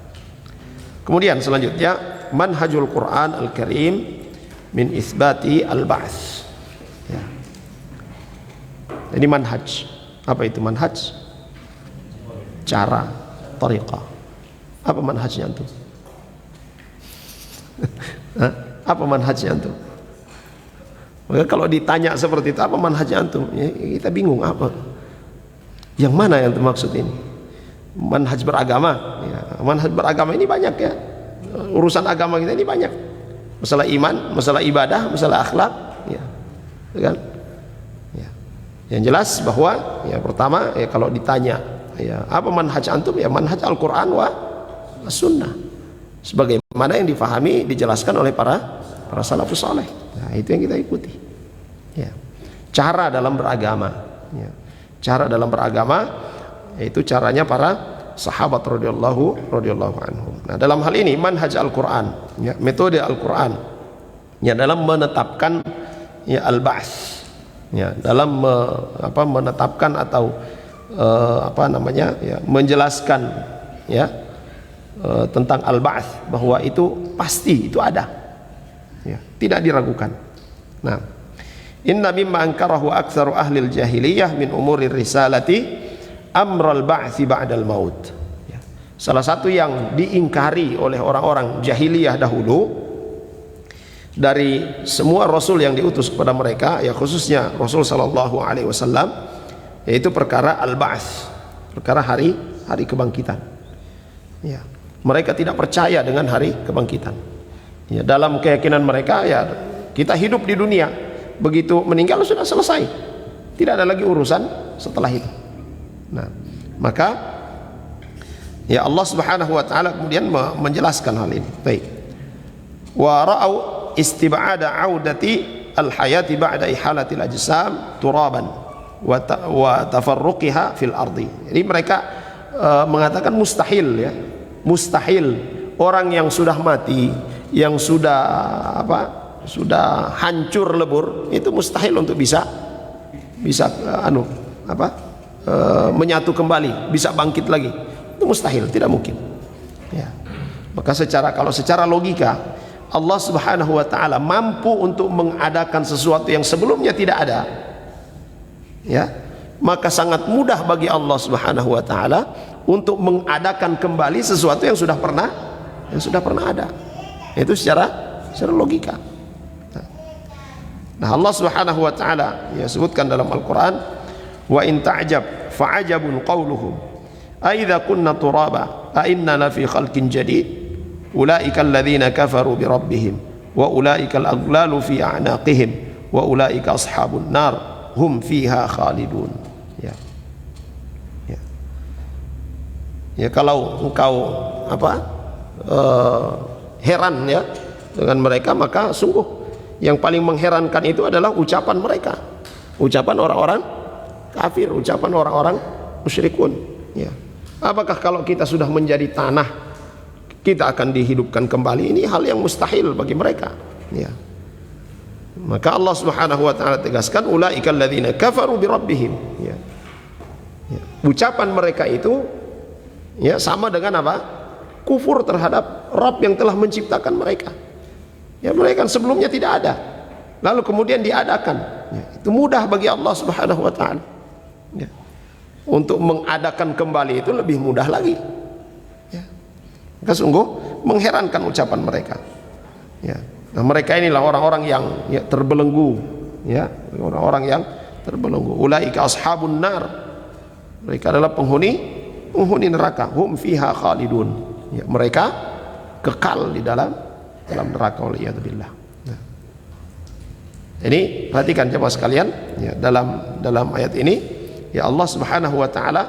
Kemudian selanjutnya manhajul Quran al-Karim min isbati al-ba'ts, ya. Ini manhaj. Apa itu manhaj? Cara, tariqah. Apa manhajnya itu? Hah? Apa manhajnya antum? Maka kalau ditanya seperti itu, apa manhajnya antum? Ya, kita bingung apa? Yang mana yang maksud ini? Manhaj beragama. Ya, manhaj beragama ini banyak ya. Urusan agama kita ini banyak. Masalah iman, masalah ibadah, masalah akhlak. Ya, kan? Ya. Yang jelas bahwa ya pertama ya kalau ditanya ya apa manhaj antum, ya manhaj Al-Quran wa Sunnah. Sebagaimana yang difahami, dijelaskan oleh para salafus saleh. Nah, itu yang kita ikuti. Ya. Cara dalam beragama. Ya. Cara dalam beragama yaitu caranya para sahabat radhiyallahu anhum. Nah, dalam hal ini manhaj Al-Qur'an, ya, metode Al-Qur'an ya dalam menetapkan ya al-ba'ts, ya dalam menetapkan atau ya menjelaskan ya tentang al-ba'ts, bahwa itu pasti itu ada. Ya, tidak diragukan. Nah, inna mimma ankarahu aktsaru ahli al-jahiliyah min umuri risalati amral ba'tsi ba'dal maut. Ya. Salah satu yang diingkari oleh orang-orang jahiliyah dahulu dari semua rasul yang diutus kepada mereka, ya khususnya Rasul sallallahu alaihi wasallam, yaitu perkara al-ba'ts, perkara hari kebangkitan. Ya. Mereka tidak percaya dengan hari kebangkitan. Ya, dalam keyakinan mereka ya kita hidup di dunia, begitu meninggal sudah selesai, tidak ada lagi urusan setelah itu. Nah, maka ya Allah Subhanahu wa taala kemudian menjelaskan hal ini. Baik. Wa ra'au istib'ada 'audati al-hayati ba'da ihalatil ajsam turaban wa tafarruqiha fil ardi. Jadi mereka mengatakan mustahil ya. Mustahil orang yang sudah mati, yang sudah sudah hancur lebur, itu mustahil untuk bisa menyatu kembali, bisa bangkit lagi. Itu mustahil, tidak mungkin. Ya. Maka kalau secara logika Allah Subhanahu wa taala mampu untuk mengadakan sesuatu yang sebelumnya tidak ada. Ya. Maka sangat mudah bagi Allah Subhanahu wa taala untuk mengadakan kembali sesuatu yang sudah pernah ada. Itu secara logika. Nah, Allah Subhanahu wa taala ya sebutkan dalam Al-Qur'an, wa in ta'jab fa'ajabun qawluhum a idza kunna turaba a inna la fi khalqin jadid ulaika alladhina kafaru bi rabbihim wa ulaika al-aghlalu fi a'naqihim wa ulaika ashabun nar hum fiha khalidun. Ya. Ya. Ya, kalau engkau heran ya dengan mereka, maka sungguh yang paling mengherankan itu adalah ucapan mereka, ucapan orang-orang kafir, ucapan orang-orang musyrikun. Ya. Apakah kalau kita sudah menjadi tanah kita akan dihidupkan kembali? Ini hal yang mustahil bagi mereka. Ya. Maka Allah Subhanahu wa taala tegaskan ulaikal ladzina kafaru bi rabbihim. Ya. Ya. Ucapan mereka itu ya sama dengan apa? Kufur terhadap Rabb yang telah menciptakan mereka. Ya, mereka sebelumnya tidak ada, lalu kemudian diadakan. Ya, itu mudah bagi Allah Subhanahu wa taala. Ya. Untuk mengadakan kembali itu lebih mudah lagi. Ya. Maka sungguh mengherankan ucapan mereka. Ya. Nah, mereka inilah orang-orang yang ya, terbelenggu, ya, orang-orang yang terbelenggu. Ulaika ashabun nar. Mereka adalah penghuni neraka. Hum fiha khalidun. Ya, mereka kekal di dalam neraka, waliyadzubillah. Nah. Ini perhatikan jemaah sekalian, ya, dalam ayat ini ya Allah Subhanahu wa taala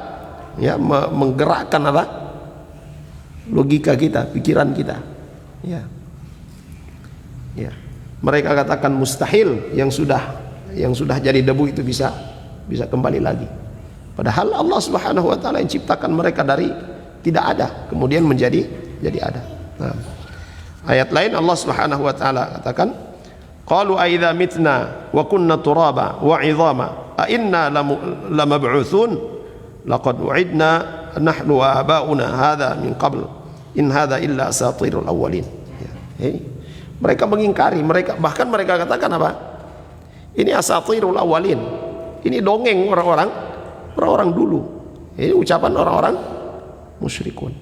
ya menggerakkan apa? Logika kita, pikiran kita. Ya. Ya. Mereka katakan mustahil yang sudah jadi debu itu bisa kembali lagi. Padahal Allah Subhanahu wa taala yang ciptakan mereka dari tidak ada kemudian menjadi ada. Nah. Ayat lain Allah Subhanahu wa taala katakan, qalu a idza mitna wa kunna turaba wa 'idhama a inna lamab'utsun laqad u'idna nahnu wa aba'una hadza min qabl in hadza illa asatirul awwalin. Ya. Mereka mengingkari, bahkan mereka katakan apa? Ini asatirul awwalin. Ini dongeng orang-orang dulu. Ini ucapan orang-orang musyrikun.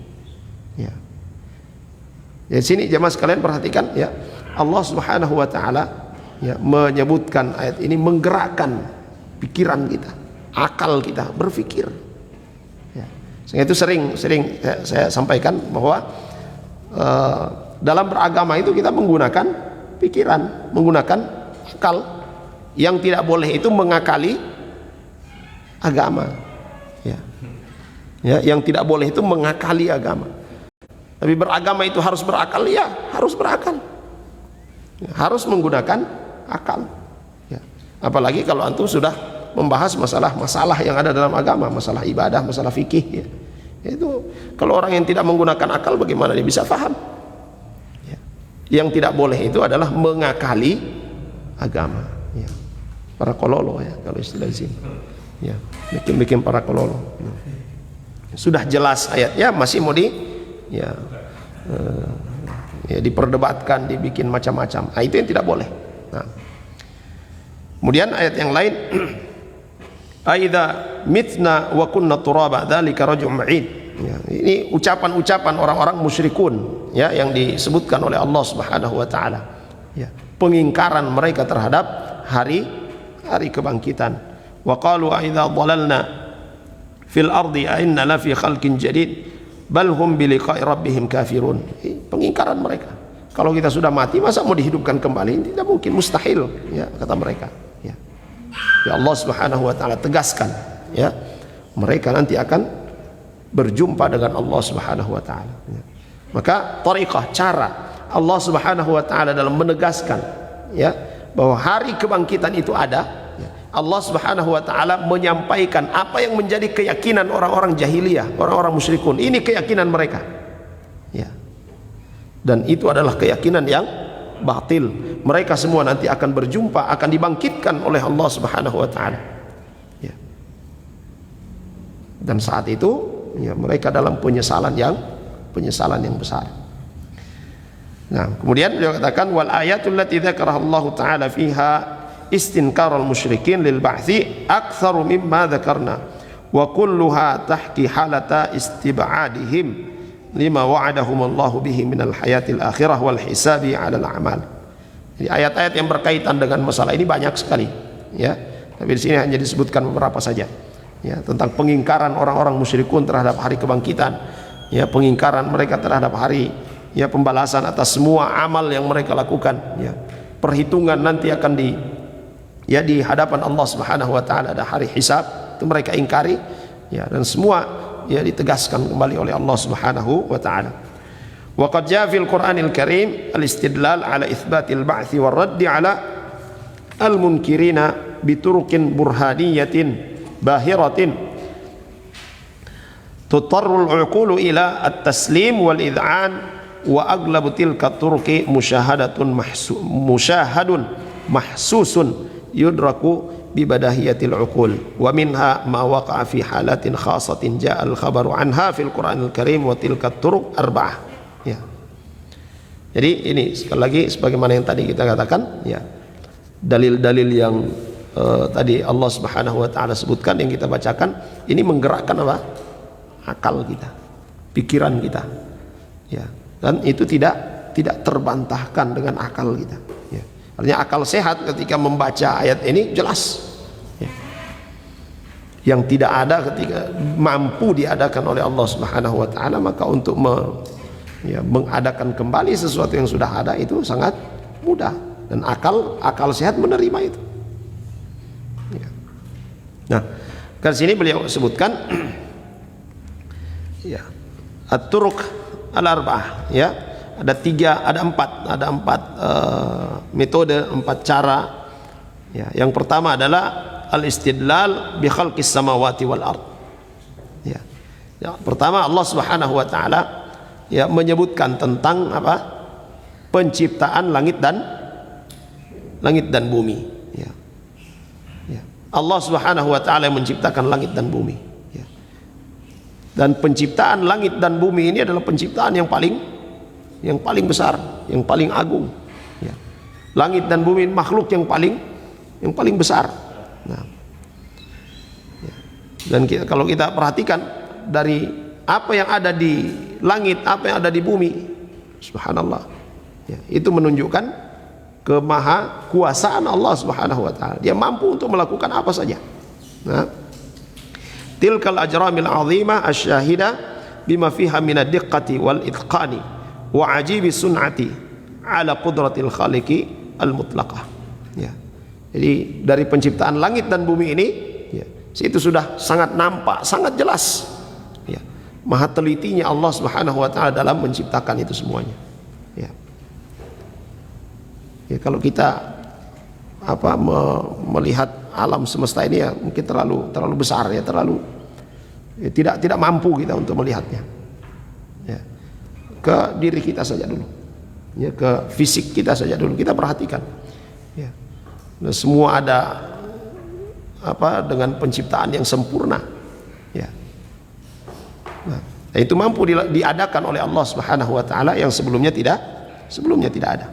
Ya. Ya, sini jemaah sekalian perhatikan ya, Allah Subhanahu wa taala ya menyebutkan ayat ini menggerakkan pikiran kita, akal kita berpikir. Ya. Sehingga itu sering saya sampaikan bahwa dalam beragama itu kita menggunakan pikiran, menggunakan akal. Yang tidak boleh itu mengakali agama. Ya. Ya, yang tidak boleh itu mengakali agama. Tapi beragama itu harus berakal, ya harus berakal, ya, harus menggunakan akal. Ya. Apalagi kalau antum sudah membahas masalah-masalah yang ada dalam agama, masalah ibadah, masalah fikih. Ya. Itu kalau orang yang tidak menggunakan akal, bagaimana dia bisa paham? Ya. Yang tidak boleh itu adalah mengakali agama. Ya. Para kololo ya, kalau istilah di sini. Ya, bikin para kololo. Ya. Sudah jelas ayatnya, masih mau ya diperdebatkan, dibikin macam-macam. Nah, itu yang tidak boleh. Nah. Kemudian ayat yang lain, aidza mitna wa kunna turaba dzalika raj'un ba'id. Ya, ini ucapan-ucapan orang-orang musyrikun ya yang disebutkan oleh Allah Subhanahu wa taala. Ya, pengingkaran mereka terhadap hari kebangkitan. Wa qalu aidza dhalalna fil ardi a inna la fi khalqin jadid bal hum bi liqa'i rabbihim kafirun. Pengingkaran mereka, kalau kita sudah mati masa mau dihidupkan kembali? Tidak mungkin, mustahil ya, kata mereka ya. Ya, Allah Subhanahu wa taala tegaskan ya, mereka nanti akan berjumpa dengan Allah Subhanahu wa taala ya. Maka tariqah, cara Allah Subhanahu wa taala dalam menegaskan ya bahwa hari kebangkitan itu ada, Allah Subhanahu wa taala menyampaikan apa yang menjadi keyakinan orang-orang jahiliyah, orang-orang musyrikun. Ini keyakinan mereka. Ya. Dan itu adalah keyakinan yang batil. Mereka semua nanti akan berjumpa, akan dibangkitkan oleh Allah Subhanahu wa taala. Ya. Dan saat itu ya mereka dalam penyesalan yang besar. Nah, kemudian beliau katakan wal ayatul lati dzakaraha Allah taala fiha istinkar al-musyrikin lil ba'thi aktsaru mimma dzakarna wa kulluha tahki halata istib'adihim lima wa'adahum Allah bihi minal hayatil akhirah wal hisabi 'alal a'mal. Jadi ayat-ayat yang berkaitan dengan masalah ini banyak sekali ya. Tapi di sini hanya disebutkan beberapa saja. Ya, tentang pengingkaran orang-orang musyrikun terhadap hari kebangkitan. Ya, pengingkaran mereka terhadap hari ya pembalasan atas semua amal yang mereka lakukan ya. Perhitungan nanti akan di hadapan Allah Subhanahu wa taala, ada hari hisab, itu mereka ingkari ya, dan semua ya ditegaskan kembali oleh Allah Subhanahu wa taala. Wa qad jaa fil Qur'anil Karim al-istidlal ala itsbatil ba'tsi war raddi ala al-munkirina bi turuqin burhaniyatin bahiratin tutarru al-uqulu ila at-taslim wal id'an wa aglabu tilka turuqi musyahadun mahsusun yudraku bi badahiyatil uqul wa minha ma waqa'a fi halatin khasatin ja'al khabaru anha fil Qur'anil Karim wa tilka turuq arba'ah ya. Jadi ini sekali lagi sebagaimana yang tadi kita katakan ya, dalil-dalil yang tadi Allah Subhanahu wa taala sebutkan yang kita bacakan ini menggerakkan apa? Akal kita, pikiran kita ya, dan itu tidak terbantahkan dengan akal kita ya. Artinya akal sehat ketika membaca ayat ini jelas ya. Yang tidak ada ketika mampu diadakan oleh Allah Subhanahu wa taala, maka untuk mengadakan kembali sesuatu yang sudah ada itu sangat mudah, dan akal sehat menerima itu ya. Nah, kan sini beliau sebutkan ya at-turuq al-arba'ah ya. Ada empat metode, 4 cara ya. Yang pertama adalah al-istidlal bi khalqis samawati wal ard ya. Yang pertama Allah Subhanahu wa taala ya menyebutkan tentang apa? Penciptaan langit dan bumi ya. Ya. Allah Subhanahu wa taala yang menciptakan langit dan bumi ya. Dan penciptaan langit dan bumi ini adalah penciptaan yang paling besar, yang paling agung ya. Langit dan bumi makhluk yang paling besar. Nah, ya. Dan kalau kita perhatikan dari apa yang ada di langit, apa yang ada di bumi, Subhanallah. Ya, itu menunjukkan kemahakuasaan Allah Subhanahu wa taala. Dia mampu untuk melakukan apa saja. Nah, tilkal ajramil azimah asyahida bima fiha min ad-diqqati wal itqani wa ajibi sun'ati ala qudratil khaliqi al-mutlaqah. Ya. Jadi dari penciptaan langit dan bumi ini, ya, itu sudah sangat nampak, sangat jelas. Ya. Maha telitinya Allah Subhanahu wa taala dalam menciptakan itu semuanya. Ya. Ya, kalau kita melihat alam semesta ini ya mungkin terlalu besar ya, tidak mampu kita untuk melihatnya. Ya. Ke diri kita saja dulu. Ya, ke fisik kita saja dulu kita perhatikan. Ya. Nah, semua ada dengan penciptaan yang sempurna. Ya. Nah, itu mampu diadakan oleh Allah Subhanahu wa taala yang sebelumnya tidak ada.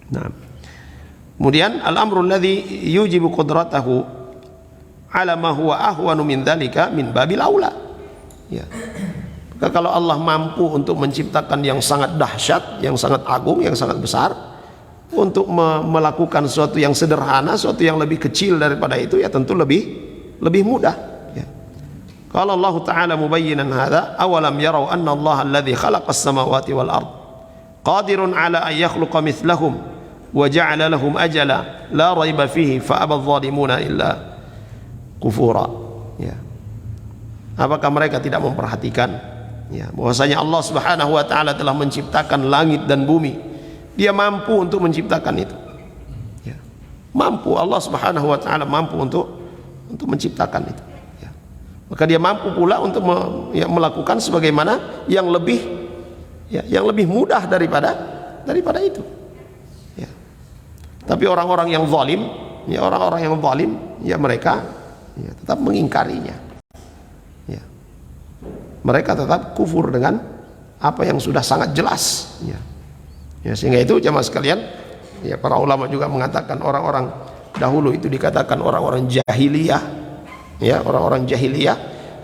Nah, kemudian al-amru alladhi yujibu qudratahu ala ma huwa ahwanu min dzalika min babil aula. Ya. Maka kalau Allah mampu untuk menciptakan yang sangat dahsyat, yang sangat agung, yang sangat besar, untuk melakukan sesuatu yang sederhana, sesuatu yang lebih kecil daripada itu, ya tentu lebih mudah. Ya. Qala Allah Ta'ala mubayyinan hadza, awalam yarau anna Allah alladhi khalaqas samawati wal ard qadirun ala an yakhluqa mithlahum wa ja'ala lahum ajala la raiba fihi fa abadh zalimuna illa kufura. Ya. Apakah mereka tidak memperhatikan, ya, bahwasanya Allah Subhanahu wa taala telah menciptakan langit dan bumi. Dia mampu untuk menciptakan itu. Ya. Mampu, Allah Subhanahu wa taala mampu untuk menciptakan itu. Ya. Maka dia mampu pula untuk melakukan sebagaimana yang lebih mudah daripada itu. Ya. Tapi orang-orang yang zalim, ya mereka tetap mengingkarinya. Ya. Mereka tetap kufur dengan apa yang sudah sangat jelas. Ya. Ya, sehingga itu jamaah sekalian, ya, para ulama juga mengatakan orang-orang dahulu itu dikatakan orang-orang jahiliyah. Ya, orang-orang jahiliyah.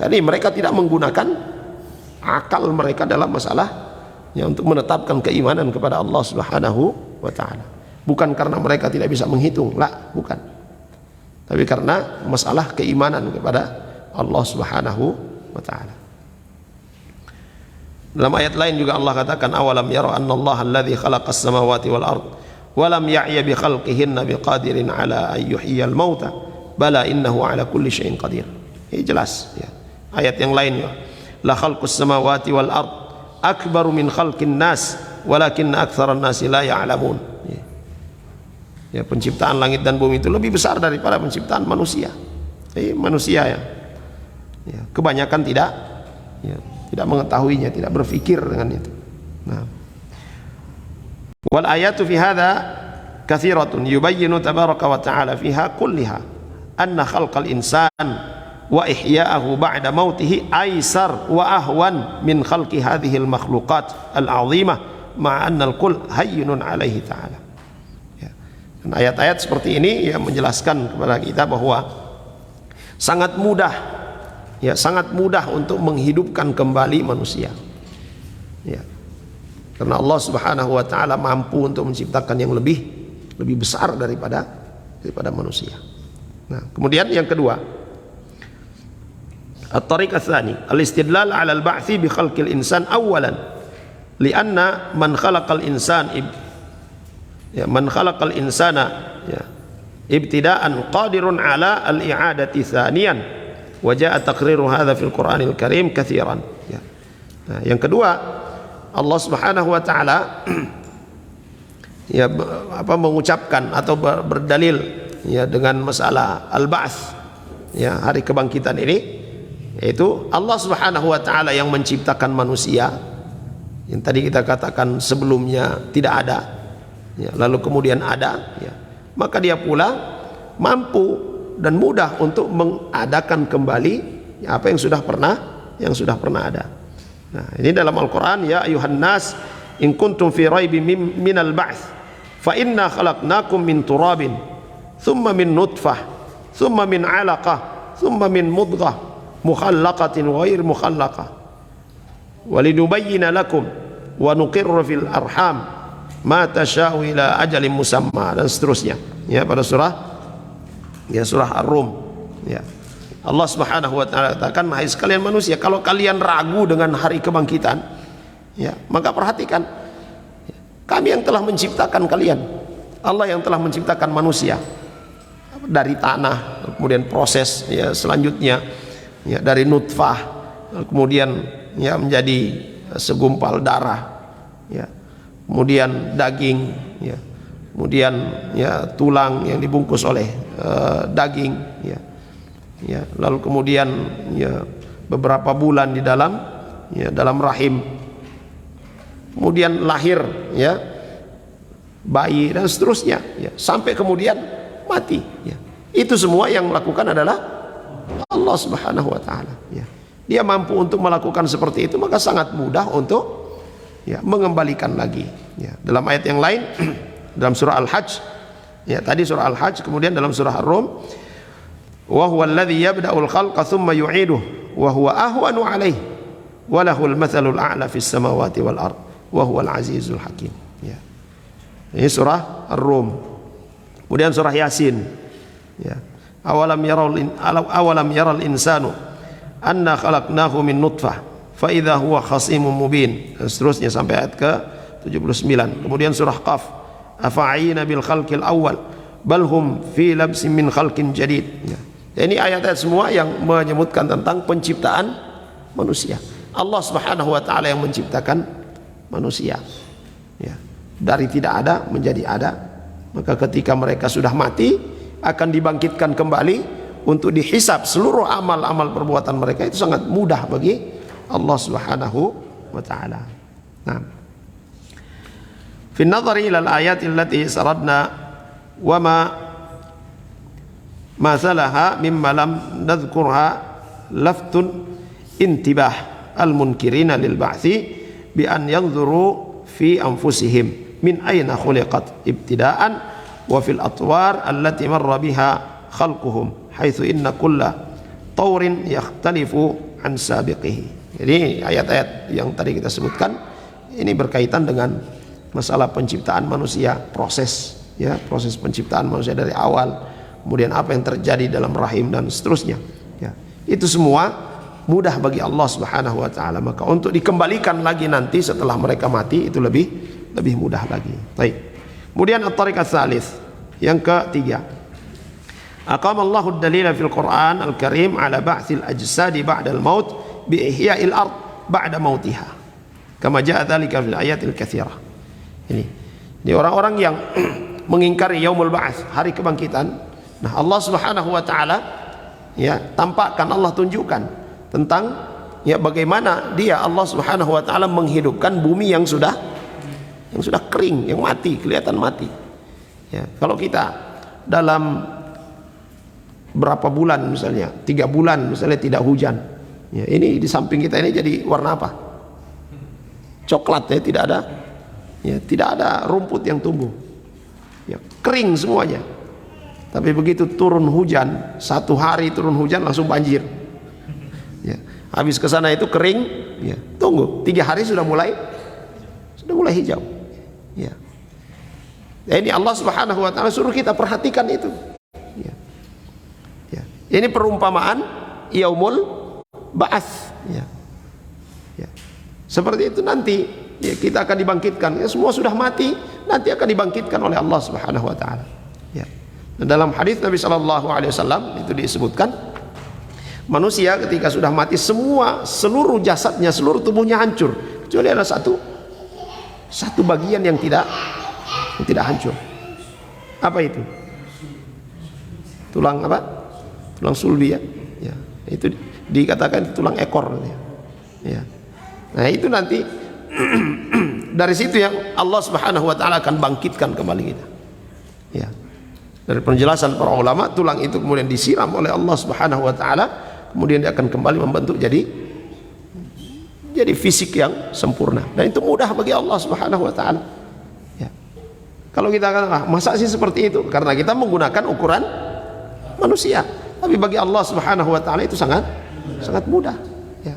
Jadi mereka tidak menggunakan akal mereka dalam masalah untuk menetapkan keimanan kepada Allah Subhanahu wa taala. Bukan karena mereka tidak bisa menghitung, bukan. Tapi karena masalah keimanan kepada Allah Subhanahu wa taala. Dalam ayat lain juga Allah katakan awalam yara annallaha alladzi khalaqas samawati wal ard wa lam ya'ya bi khalqihinna biqadirin ala an yuhyiyal mauta bala innahu ala kulli syai'in qadir. Ini jelas ya. Ayat yang lain ya. La khalqus samawati wal ard akbaru min khalqin nas walakinna aktsaran nasi la ya'lamun. Ya, penciptaan langit dan bumi itu lebih besar daripada penciptaan manusia. Manusia ya, kebanyakan tidak mengetahuinya, tidak berpikir dengan itu. Nah, wal ayatu fi hadza katsiratun yubayyinu tabaraka wa ta'ala fiha kulliha anna khalqal insan wa ihya'ahu ba'da mautihi aisar wa ahwan min khalqi hadhihi al makhluqat al 'azimah ma'a anna al kull hayyinun 'alaihi ta'ala. Ya. Dan ayat-ayat seperti ini yang menjelaskan kepada kita bahwa sangat mudah untuk menghidupkan kembali manusia. Ya. Karena Allah Subhanahu wa taala mampu untuk menciptakan yang lebih besar daripada manusia. Nah, kemudian yang kedua, at-tariq ats-tsani, al-istidlal 'ala al-ba'tsi bi khalqil insan awwalan, li'anna man khalaqal insana ibtida'an qadirun 'ala al-i'adati tsaniyan. Wa jaa taqriru hadza fil Qur'anil Karim katsiran. Ya. Nah, yang kedua, Allah Subhanahu wa taala mengucapkan atau berdalil dengan masalah al-ba'ts, hari kebangkitan ini, yaitu Allah Subhanahu wa taala yang menciptakan manusia yang tadi kita katakan sebelumnya tidak ada, lalu kemudian ada, maka dia pula mampu dan mudah untuk mengadakan kembali apa yang sudah pernah ada. Nah, ini dalam Al-Qur'an, ya ayuhan nas in kuntum fi raibin minal ba'ts fa inna khalaqnakum min turabin thumma min nutfah thumma min 'alaqah thumma min mudghah mukhallaqatin wa ghair mukhallaqah walinubayyana lakum wa nuqirru fil arham ma tasha'u ila ajalin musamma, dan seterusnya. Ya, pada surah Ar-Rum. Ya. Allah Subhanahu wa taala katakan, "Hai sekalian manusia, kalau kalian ragu dengan hari kebangkitan, ya, maka perhatikan, kami yang telah menciptakan kalian. Allah yang telah menciptakan manusia dari tanah, kemudian proses ya selanjutnya ya dari nutfah, kemudian ya menjadi segumpal darah, ya, kemudian daging, ya, kemudian ya tulang yang dibungkus oleh daging, ya, ya, lalu kemudian ya beberapa bulan di dalam rahim, kemudian lahir ya bayi dan seterusnya, ya, sampai kemudian mati. Ya. Itu semua yang melakukan adalah Allah Subhanahu wa taala. Ya. Dia mampu untuk melakukan seperti itu, maka sangat mudah untuk ya mengembalikan lagi. Ya. Dalam ayat yang lain dalam surah Al-Hajj, ya tadi surah Al-Hajj, kemudian dalam surah Ar-Rum, wa huwa alladhi yabda'ul khalqa thumma yu'iduhu wa huwa ahwanu 'alaihi wa lahul mathalul a'la fis samawati wal ard wa huwal azizul hakim. Ya. Ini surah Ar-Rum. Kemudian surah Yasin, ya, awalam yaral insanu anna khalaqnahu min nutfah fa idza huwa khasimun mubin, dan seterusnya sampai ayat ke 79. Kemudian surah Qaf, afa'ina bil khalqil awal bal hum fi labsin min khalqin jadid. Ya. Ini ayat-ayat semua yang menyebutkan tentang penciptaan manusia. Allah Subhanahu wa taala yang menciptakan manusia, ya, dari tidak ada menjadi ada. Maka ketika mereka sudah mati akan dibangkitkan kembali untuk dihisab seluruh amal-amal perbuatan mereka. Itu sangat mudah bagi Allah Subhanahu wa taala. Nah, fi an-nadhari ila al-ayat allati saradna wa ma salaha mimma lam nadhkurha laftun intibah al-munkirina lil ba'thi bi an yanzuru fi anfusihim min aina khuliqat ibtida'an wa fil atwar allati marra biha khalquhum haitsu inna kulla tawrin yakhtalifu an sabiqihi. Jadi ayat-ayat yang tadi kita sebutkan ini berkaitan dengan masalah penciptaan manusia, proses penciptaan manusia dari awal, kemudian apa yang terjadi dalam rahim dan seterusnya. Ya, itu semua mudah bagi Allah Subhanahu wa taala. Maka untuk dikembalikan lagi nanti setelah mereka mati itu lebih mudah lagi. Baik. Kemudian at-tariq ats-tsalits, yang ketiga. Aqamallahu ad-dalila fil Qur'an al-Karim ala ba'tsil ajsadi ba'da al-maut bi ihya'il ard ba'da mautiha. Kama jaa dzalika fil ayatil katsirah. Ini orang-orang yang mengingkari yaumul ba'ats, hari kebangkitan. Nah, Allah Subhanahu wa taala ya tampakkan, Allah tunjukkan tentang ya bagaimana dia Allah Subhanahu wa taala menghidupkan bumi yang sudah kering, yang mati, kelihatan mati. Ya, kalau kita dalam berapa bulan misalnya, 3 bulan misalnya tidak hujan, ya, ini di samping kita ini jadi warna apa? Coklat, ya, tidak ada rumput yang tumbuh, ya, kering semuanya. Tapi begitu turun hujan, 1 hari turun hujan langsung banjir. Ya, habis ke sana itu kering, ya, tunggu 3 hari sudah mulai hijau. Ya. Ini Allah Subhanahu wa taala suruh kita perhatikan itu. Ya. Ya. Ini perumpamaan yaumul ba'ats. Ya. Ya. Seperti itu nanti ya, kita akan dibangkitkan. Ya, semua sudah mati, nanti akan dibangkitkan oleh Allah Subhanahu wa taala. Ya. Dan dalam hadis Nabi sallallahu alaihi wasallam itu disebutkan, manusia ketika sudah mati seluruh jasadnya, seluruh tubuhnya hancur, kecuali ada satu bagian yang tidak hancur. Apa itu? Tulang apa? Tulang sulbi, ya. Ya, itu dikatakan tulang ekor, ya. Ya. Nah, itu nanti dari situ yang Allah Subhanahu wa taala akan bangkitkan kembali kita. Ya. Dari penjelasan para ulama, tulang itu kemudian disiram oleh Allah Subhanahu wa taala, kemudian dia akan kembali membentuk jadi fisik yang sempurna, dan itu mudah bagi Allah Subhanahu wa taala. Ya. Kalau kita katakan, masa sih seperti itu? Karena kita menggunakan ukuran manusia. Tapi bagi Allah Subhanahu wa taala itu sangat mudah. Ya.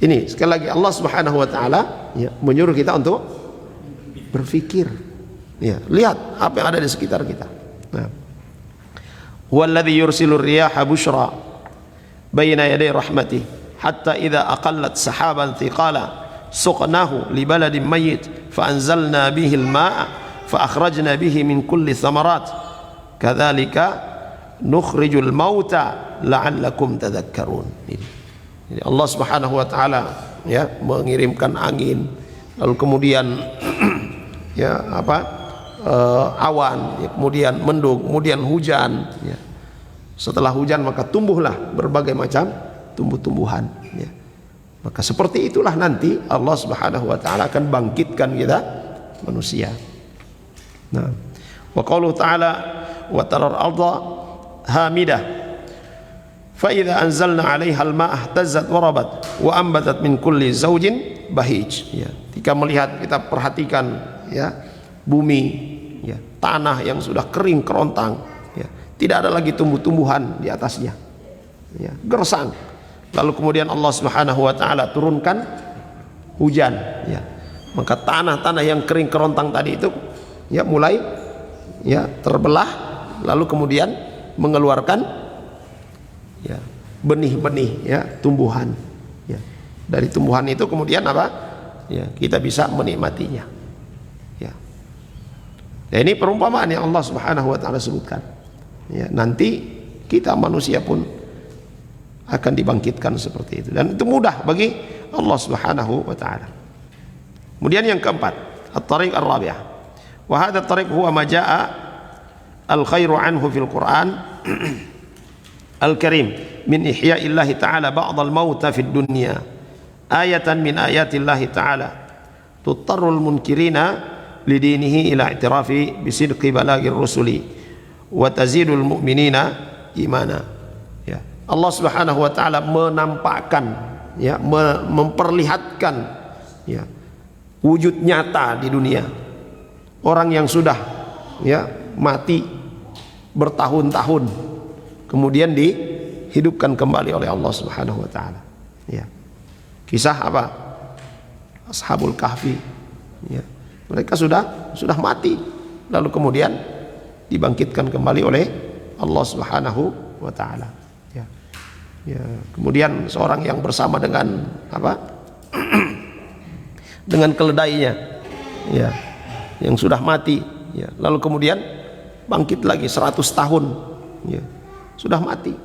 Ini sekali lagi Allah Subhanahu wa taala ya, menyuruh kita untuk berpikir. Ya, lihat apa yang ada di sekitar kita. Nah. Huwallazi yursilur riyaha busyra baina yaday rahmatih hatta idza aqallat sahaban thiqala suqnahu li baladin mayyit fa anzalna bihi al-ma'a fa akhrajna bihi min kulli thamarat kadzalika nukhrijul mauta la'allakum tadhakkarun. Jadi Allah Subhanahu wa taala ya mengirimkan angin, lalu kemudian ya awan, ya, kemudian mendung, kemudian hujan ya. Setelah hujan maka tumbuhlah berbagai macam tumbuh-tumbuhan ya. Maka seperti itulah nanti Allah Subhanahu wa taala akan bangkitkan kita manusia. Nah, wa qauluhu ta'ala wa taral arda hamidah fa idza anzalna 'alaiha al-ma'a ihtazzat wa rabat wa anbatat min kulli zawjin bahij ya. Jika melihat, kita perhatikan ya, bumi ya, tanah yang sudah kering kerontang ya, tidak ada lagi tumbuh-tumbuhan di atasnya ya, gersang. Lalu kemudian Allah Subhanahu wa taala turunkan hujan ya, maka tanah-tanah yang kering kerontang tadi itu ya mulai ya terbelah, lalu kemudian mengeluarkan ya benih-benih ya, tumbuhan ya. Dari tumbuhan itu kemudian apa ya, kita bisa menikmatinya ya. Ya, ini perumpamaan yang Allah Subhanahu wa taala sebutkan ya, nanti kita manusia pun akan dibangkitkan seperti itu, dan itu mudah bagi Allah Subhanahu wa taala. Kemudian yang keempat, at-tariq ar-rabi'ah, wa hadha at-tariq huwa ma jaa al-khairu anhu fil Qur'an al-karim min ihya'illahi ta'ala ba'd al-mauta fid dunya ayatan min ayatillahi ta'ala tuttarrul munkirina lidinihi ila i'tirafi bisidqi balagir rusuli wa tazidul mu'minina imana ya. Allah Subhanahu wa taala menampakkan ya, memperlihatkan ya wujud nyata di dunia orang yang sudah ya mati bertahun-tahun kemudian dihidupkan kembali oleh Allah Subhanahu wa taala ya. Kisah apa? Ashabul Kahfi ya. Mereka sudah mati, lalu kemudian dibangkitkan kembali oleh Allah Subhanahu wa taala ya. Ya, kemudian seorang yang bersama dengan apa? dengan keledainya ya, yang sudah mati ya, lalu kemudian bangkit lagi 100 tahun ya, sudah mati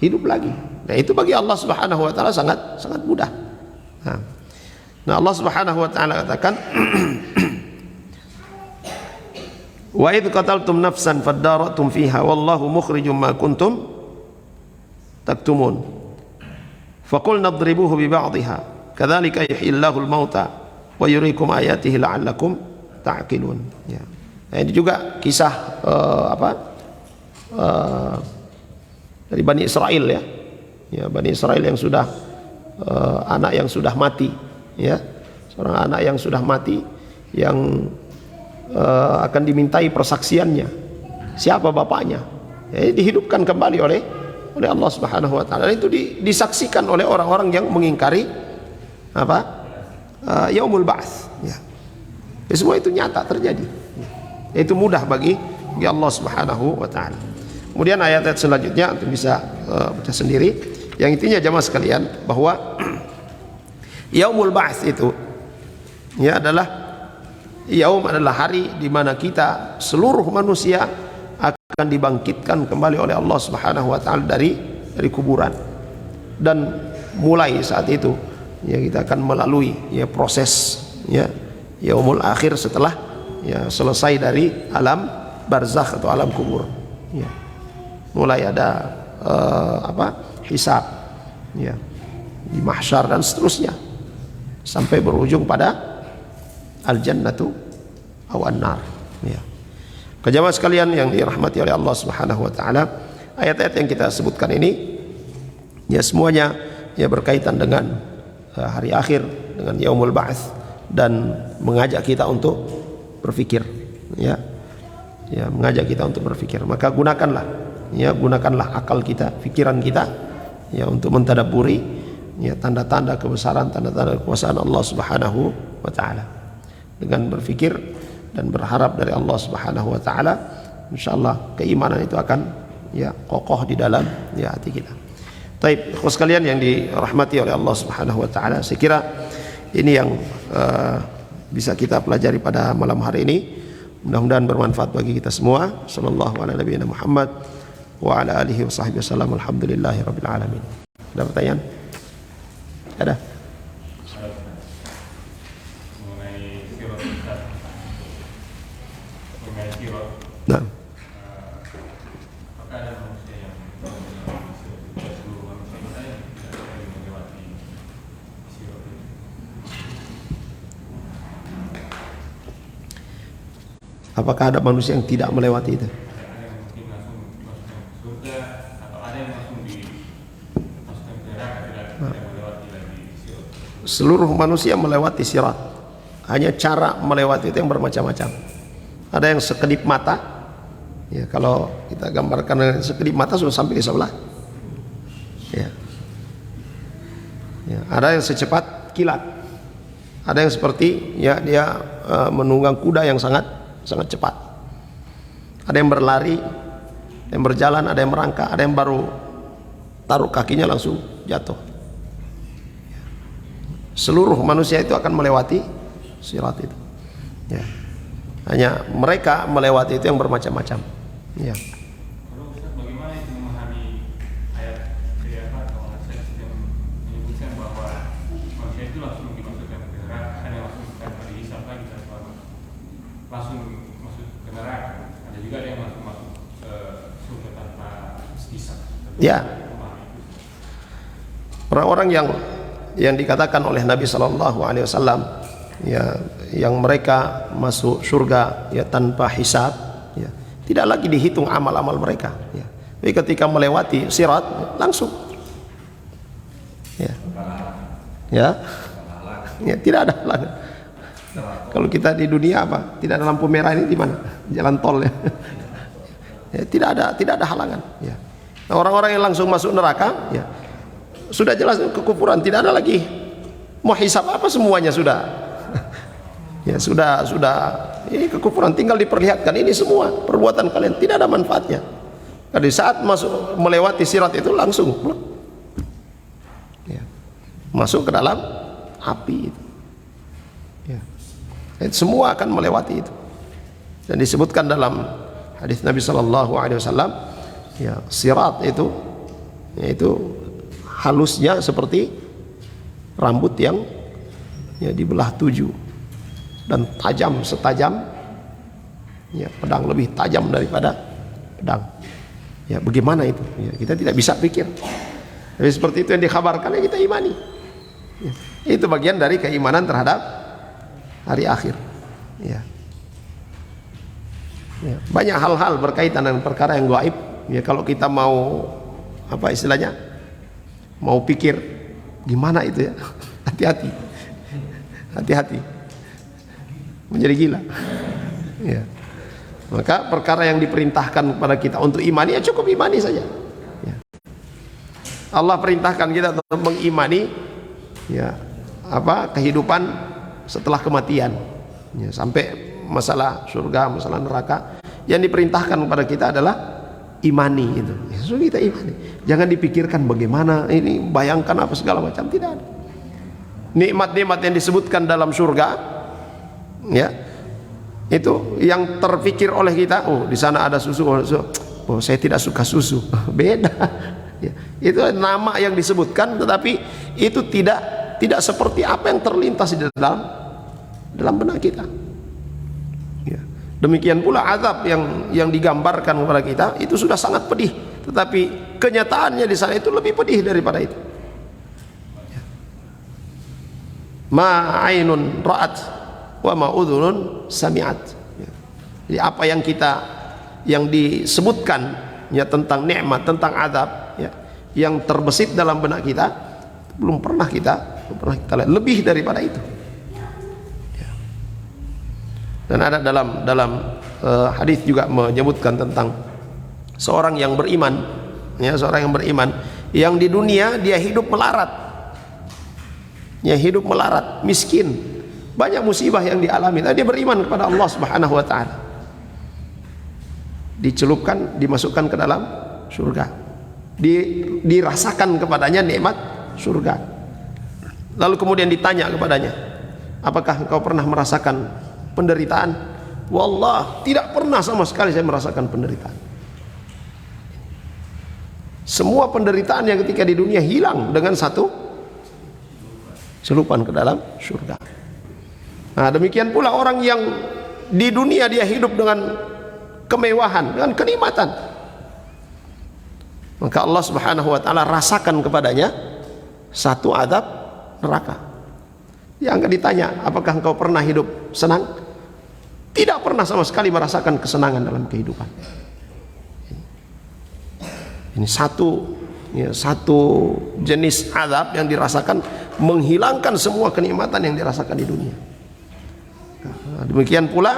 hidup lagi. Nah, itu bagi Allah Subhanahu wa taala sangat mudah. Nah, Allah Subhanahu wa taala katakan wa idz qataltum nafsan fadara'tum fiha wallahu mukhrijum ma kuntum taktumun faqulna idribuhu bi ba'dihha kadzalika yuhyillahu al-mauta wa yuriikum ayatihi la'allakum ta'qilun ya. Nah, ini juga kisah dari Bani Israel ya. Ya, Bani Israel yang sudah anak yang sudah mati ya, seorang anak yang sudah mati yang akan dimintai persaksiannya, siapa bapaknya ya, dihidupkan kembali oleh Allah Subhanahu wa taala. Itu disaksikan oleh orang-orang yang mengingkari apa yaumul ba'ts ya. Ya, semua itu nyata terjadi ya. Itu mudah bagi Allah Subhanahu wa taala. Kemudian ayat-ayat selanjutnya untuk bisa baca sendiri, yang intinya jamaah sekalian bahwa yaumul ba'ts itu ya adalah hari di mana kita seluruh manusia akan dibangkitkan kembali oleh Allah Subhanahu wa taala dari kuburan, dan mulai saat itu ya kita akan melalui ya proses ya yaumul akhir setelah ya selesai dari alam barzakh atau alam kubur ya. Mulai ada hisab ya di mahsyar dan seterusnya sampai berujung pada al-jannatu aw an-nar ya. Jamaah sekalian yang dirahmati oleh Allah Subhanahu wa taala, ayat-ayat yang kita sebutkan ini ya semuanya ya berkaitan dengan hari akhir, dengan yaumul ba'ts, dan mengajak kita untuk berpikir ya. Ya, mengajak kita untuk berpikir. Maka gunakanlah akal kita, pikiran kita ya untuk mentadabburi ya tanda-tanda kebesaran, tanda-tanda kekuasaan Allah Subhanahu wa taala. Dengan berpikir dan berharap dari Allah Subhanahu wa taala, insyaallah keimanan itu akan ya kokoh di dalam ya hati kita. Baik, ikhwas sekalian yang dirahmati oleh Allah Subhanahu wa taala, saya kira ini yang bisa kita pelajari pada malam hari ini. Mudah-mudahan bermanfaat bagi kita semua. Sallallahu ala nabiyina Muhammad wa ala alihi wa sahbihi wasallam. Alhamdulillahirabbil alamin. Ada pertanyaan? Ada? Mengenai sirot Ustaz. Mengenai sirot. Nah. Apakah ada manusia yang seluruh manusia yang tidak melewati sirot itu? Apakah ada manusia yang tidak melewati itu? Ada yang mungkin langsung masuk ke surga, atau ada yang langsung dimasukkan ke neraka, tidak melewati lagi sirot? Seluruh manusia melewati sirat. Hanya cara melewati itu yang bermacam-macam. Ada yang sekedip mata. Ya, kalau kita gambarkan sekedip mata sudah sampai di sebelah. Ya. Ya, ada yang secepat kilat. Ada yang seperti ya dia menunggang kuda yang sangat cepat. Ada yang berlari, ada yang berjalan, ada yang merangkak, ada yang baru taruh kakinya langsung jatuh. Seluruh manusia itu akan melewati sirat itu. Ya. Hanya mereka melewati itu yang bermacam-macam. Ya. Lalu Ustaz, bagaimana itu memahami ayat atau hadis yang menyebutkan bahwa manusia itu langsung dimasukkan ke neraka, ada yang langsung dihisab lagi langsung masuk ke neraka, ada juga ada yang langsung masuk ke surga tanpa hisab. Ya. Orang-orang yang dikatakan oleh Nabi Shallallahu Alaihi Wasallam, ya, yang mereka masuk surga ya tanpa hisab, ya, tidak lagi dihitung amal-amal mereka. Ya. Tapi ketika melewati sirat langsung, ya, tidak ada halangan. Kalau kita di dunia apa? Tidak ada lampu merah ini di mana? Jalan tol ya. Ya, tidak ada halangan. Ya. Nah, orang-orang yang langsung masuk neraka, ya, sudah jelas kekufuran, tidak ada lagi mau hisab apa, semuanya sudah. Ya sudah ini kekufuran, tinggal diperlihatkan ini semua perbuatan kalian tidak ada manfaatnya. Jadi saat masuk melewati sirat itu langsung ya, masuk ke dalam api itu. Ya. Semua akan melewati itu. Dan disebutkan dalam hadis Nabi Sallallahu Alaihi Wasallam, ya, sirat itu, yaitu halusnya seperti rambut yang ya dibelah 7 dan tajam setajam ya pedang, lebih tajam daripada pedang. Ya bagaimana itu? Ya, kita tidak bisa pikir. Tapi seperti itu yang dikhabarkan, ya kita imani. Ya, itu bagian dari keimanan terhadap hari akhir. Ya. Ya, banyak hal-hal berkaitan dengan perkara yang gaib. Ya, kalau kita mau apa istilahnya, mau pikir gimana itu ya, hati-hati, menjadi gila. Ya. Maka perkara yang diperintahkan kepada kita untuk imani, ya cukup imani saja. Ya. Allah perintahkan kita untuk mengimani, ya, apa kehidupan setelah kematian. Ya, sampai masalah surga, masalah neraka, yang diperintahkan kepada kita adalah imani itu. Ya, so kita imani. Jangan dipikirkan bagaimana ini, bayangkan apa segala macam, tidak ada. Nikmat-nikmat yang disebutkan dalam surga, ya, itu yang terpikir oleh kita, oh di sana ada susu, oh saya tidak suka susu. Beda. Ya, itu nama yang disebutkan, tetapi itu tidak seperti apa yang terlintas di dalam benak kita. Ya. Demikian pula azab yang digambarkan kepada kita itu sudah sangat pedih, tetapi kenyataannya di sana itu lebih pedih daripada itu. Ya. Ma ainun ra'at wa ma udhunun sami'at. Ya. Jadi apa yang disebutkan ya tentang nikmat, tentang azab, ya, yang terbesit dalam benak kita belum pernah kita lihat, lebih daripada itu. Ya. Dan ada dalam hadis juga menyebutkan tentang seorang yang beriman, ya, seorang yang beriman yang di dunia dia hidup melarat, ya hidup melarat, miskin, banyak musibah yang dialami, tapi dia beriman kepada Allah Subhanahu wa taala. Dicelupkan, dimasukkan ke dalam surga. Dirasakan kepadanya nikmat surga. Lalu kemudian ditanya kepadanya, apakah engkau pernah merasakan penderitaan? Wallah, tidak pernah sama sekali saya merasakan penderitaan. Semua penderitaan yang ketika di dunia hilang dengan satu celupan ke dalam surga. Nah, demikian pula orang yang di dunia dia hidup dengan kemewahan, dengan kenikmatan, maka Allah Subhanahu wa taala rasakan kepadanya satu adab neraka. Yang akan ditanya, apakah engkau pernah hidup senang? Tidak pernah sama sekali merasakan kesenangan dalam kehidupan. Ini satu jenis azab yang dirasakan, menghilangkan semua kenikmatan yang dirasakan di dunia. Nah, demikian pula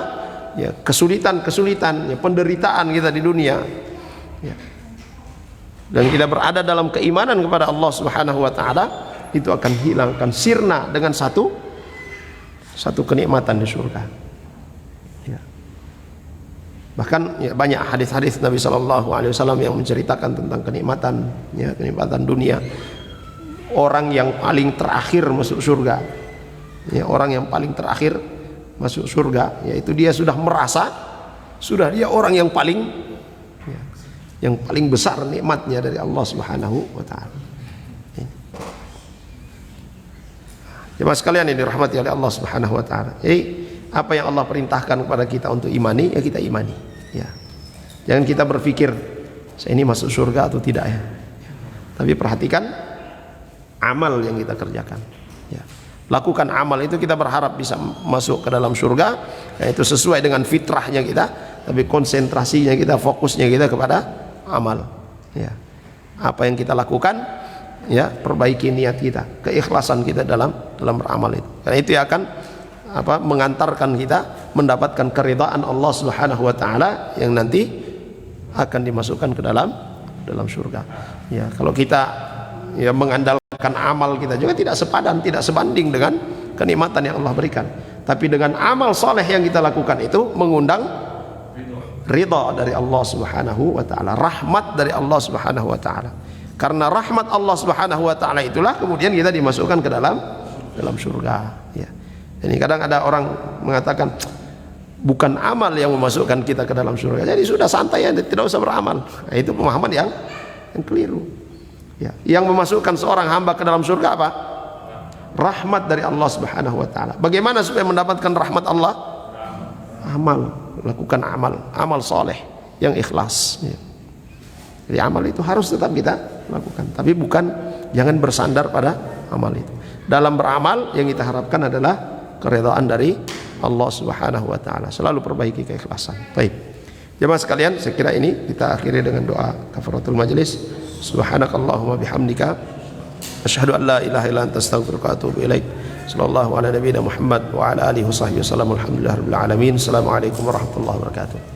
ya kesulitan-kesulitan, ya, penderitaan kita di dunia, ya. Dan kita berada dalam keimanan kepada Allah Subhanahu wa taala, itu akan hilang, akan sirna dengan satu kenikmatan di surga. Ya. Bahkan ya, banyak hadis-hadis Nabi Shallallahu Alaihi Wasallam yang menceritakan tentang kenikmatan, ya, kenikmatan dunia. Orang yang paling terakhir masuk surga, ya, orang yang paling terakhir masuk surga, yaitu dia sudah merasa, sudah dia orang yang paling, ya, yang paling besar nikmatnya dari Allah Subhanahu wa taala. Jemaah sekalian yang dirahmati oleh Allah Subhanahu wa taala. Apa yang Allah perintahkan kepada kita untuk imani, ya kita imani, ya. Jangan kita berpikir saya ini masuk surga atau tidak, ya. Tapi perhatikan amal yang kita kerjakan, ya. Lakukan amal itu, kita berharap bisa masuk ke dalam surga, yaitu sesuai dengan fitrahnya kita, tapi konsentrasinya kita, fokusnya kita kepada amal, ya. Apa yang kita lakukan, ya, perbaiki niat kita, keikhlasan kita dalam beramal itu. Karena itu akan mengantarkan kita mendapatkan keridhaan Allah Subhanahu wa taala yang nanti akan dimasukkan ke dalam surga. Ya, kalau kita ya mengandalkan amal kita juga tidak sepadan, tidak sebanding dengan kenikmatan yang Allah berikan. Tapi dengan amal soleh yang kita lakukan itu mengundang ridha dari Allah Subhanahu wa taala, rahmat dari Allah Subhanahu wa taala. Karena rahmat Allah Subhanahu wa taala itulah kemudian kita dimasukkan ke dalam surga, ya. Ini kadang ada orang mengatakan bukan amal yang memasukkan kita ke dalam surga, jadi sudah santai, ya, tidak usah beramal. Nah, itu pemahaman yang keliru, ya. Yang memasukkan seorang hamba ke dalam surga apa? Rahmat dari Allah Subhanahu wa taala. Bagaimana supaya mendapatkan rahmat Allah? Amal, lakukan amal soleh yang ikhlas, ya. Jadi amal itu harus tetap kita lakukan, tapi jangan bersandar pada amal itu. Dalam beramal yang kita harapkan adalah keridhaan dari Allah Subhanahu wa taala. Selalu perbaiki keikhlasan. Baik. Jemaah sekalian, saya kira ini kita akhiri dengan doa kafaratul majelis. Subhanakallahumma bihamdika asyhadu an la ilaha illa anta astaghfiruka wa atubu ilaik. Sallallahu ala nabiyyina Muhammad wa ala alihi washabbihi wasallam. Alhamdulillahirabbil alamin. Assalamualaikum warahmatullahi wabarakatuh.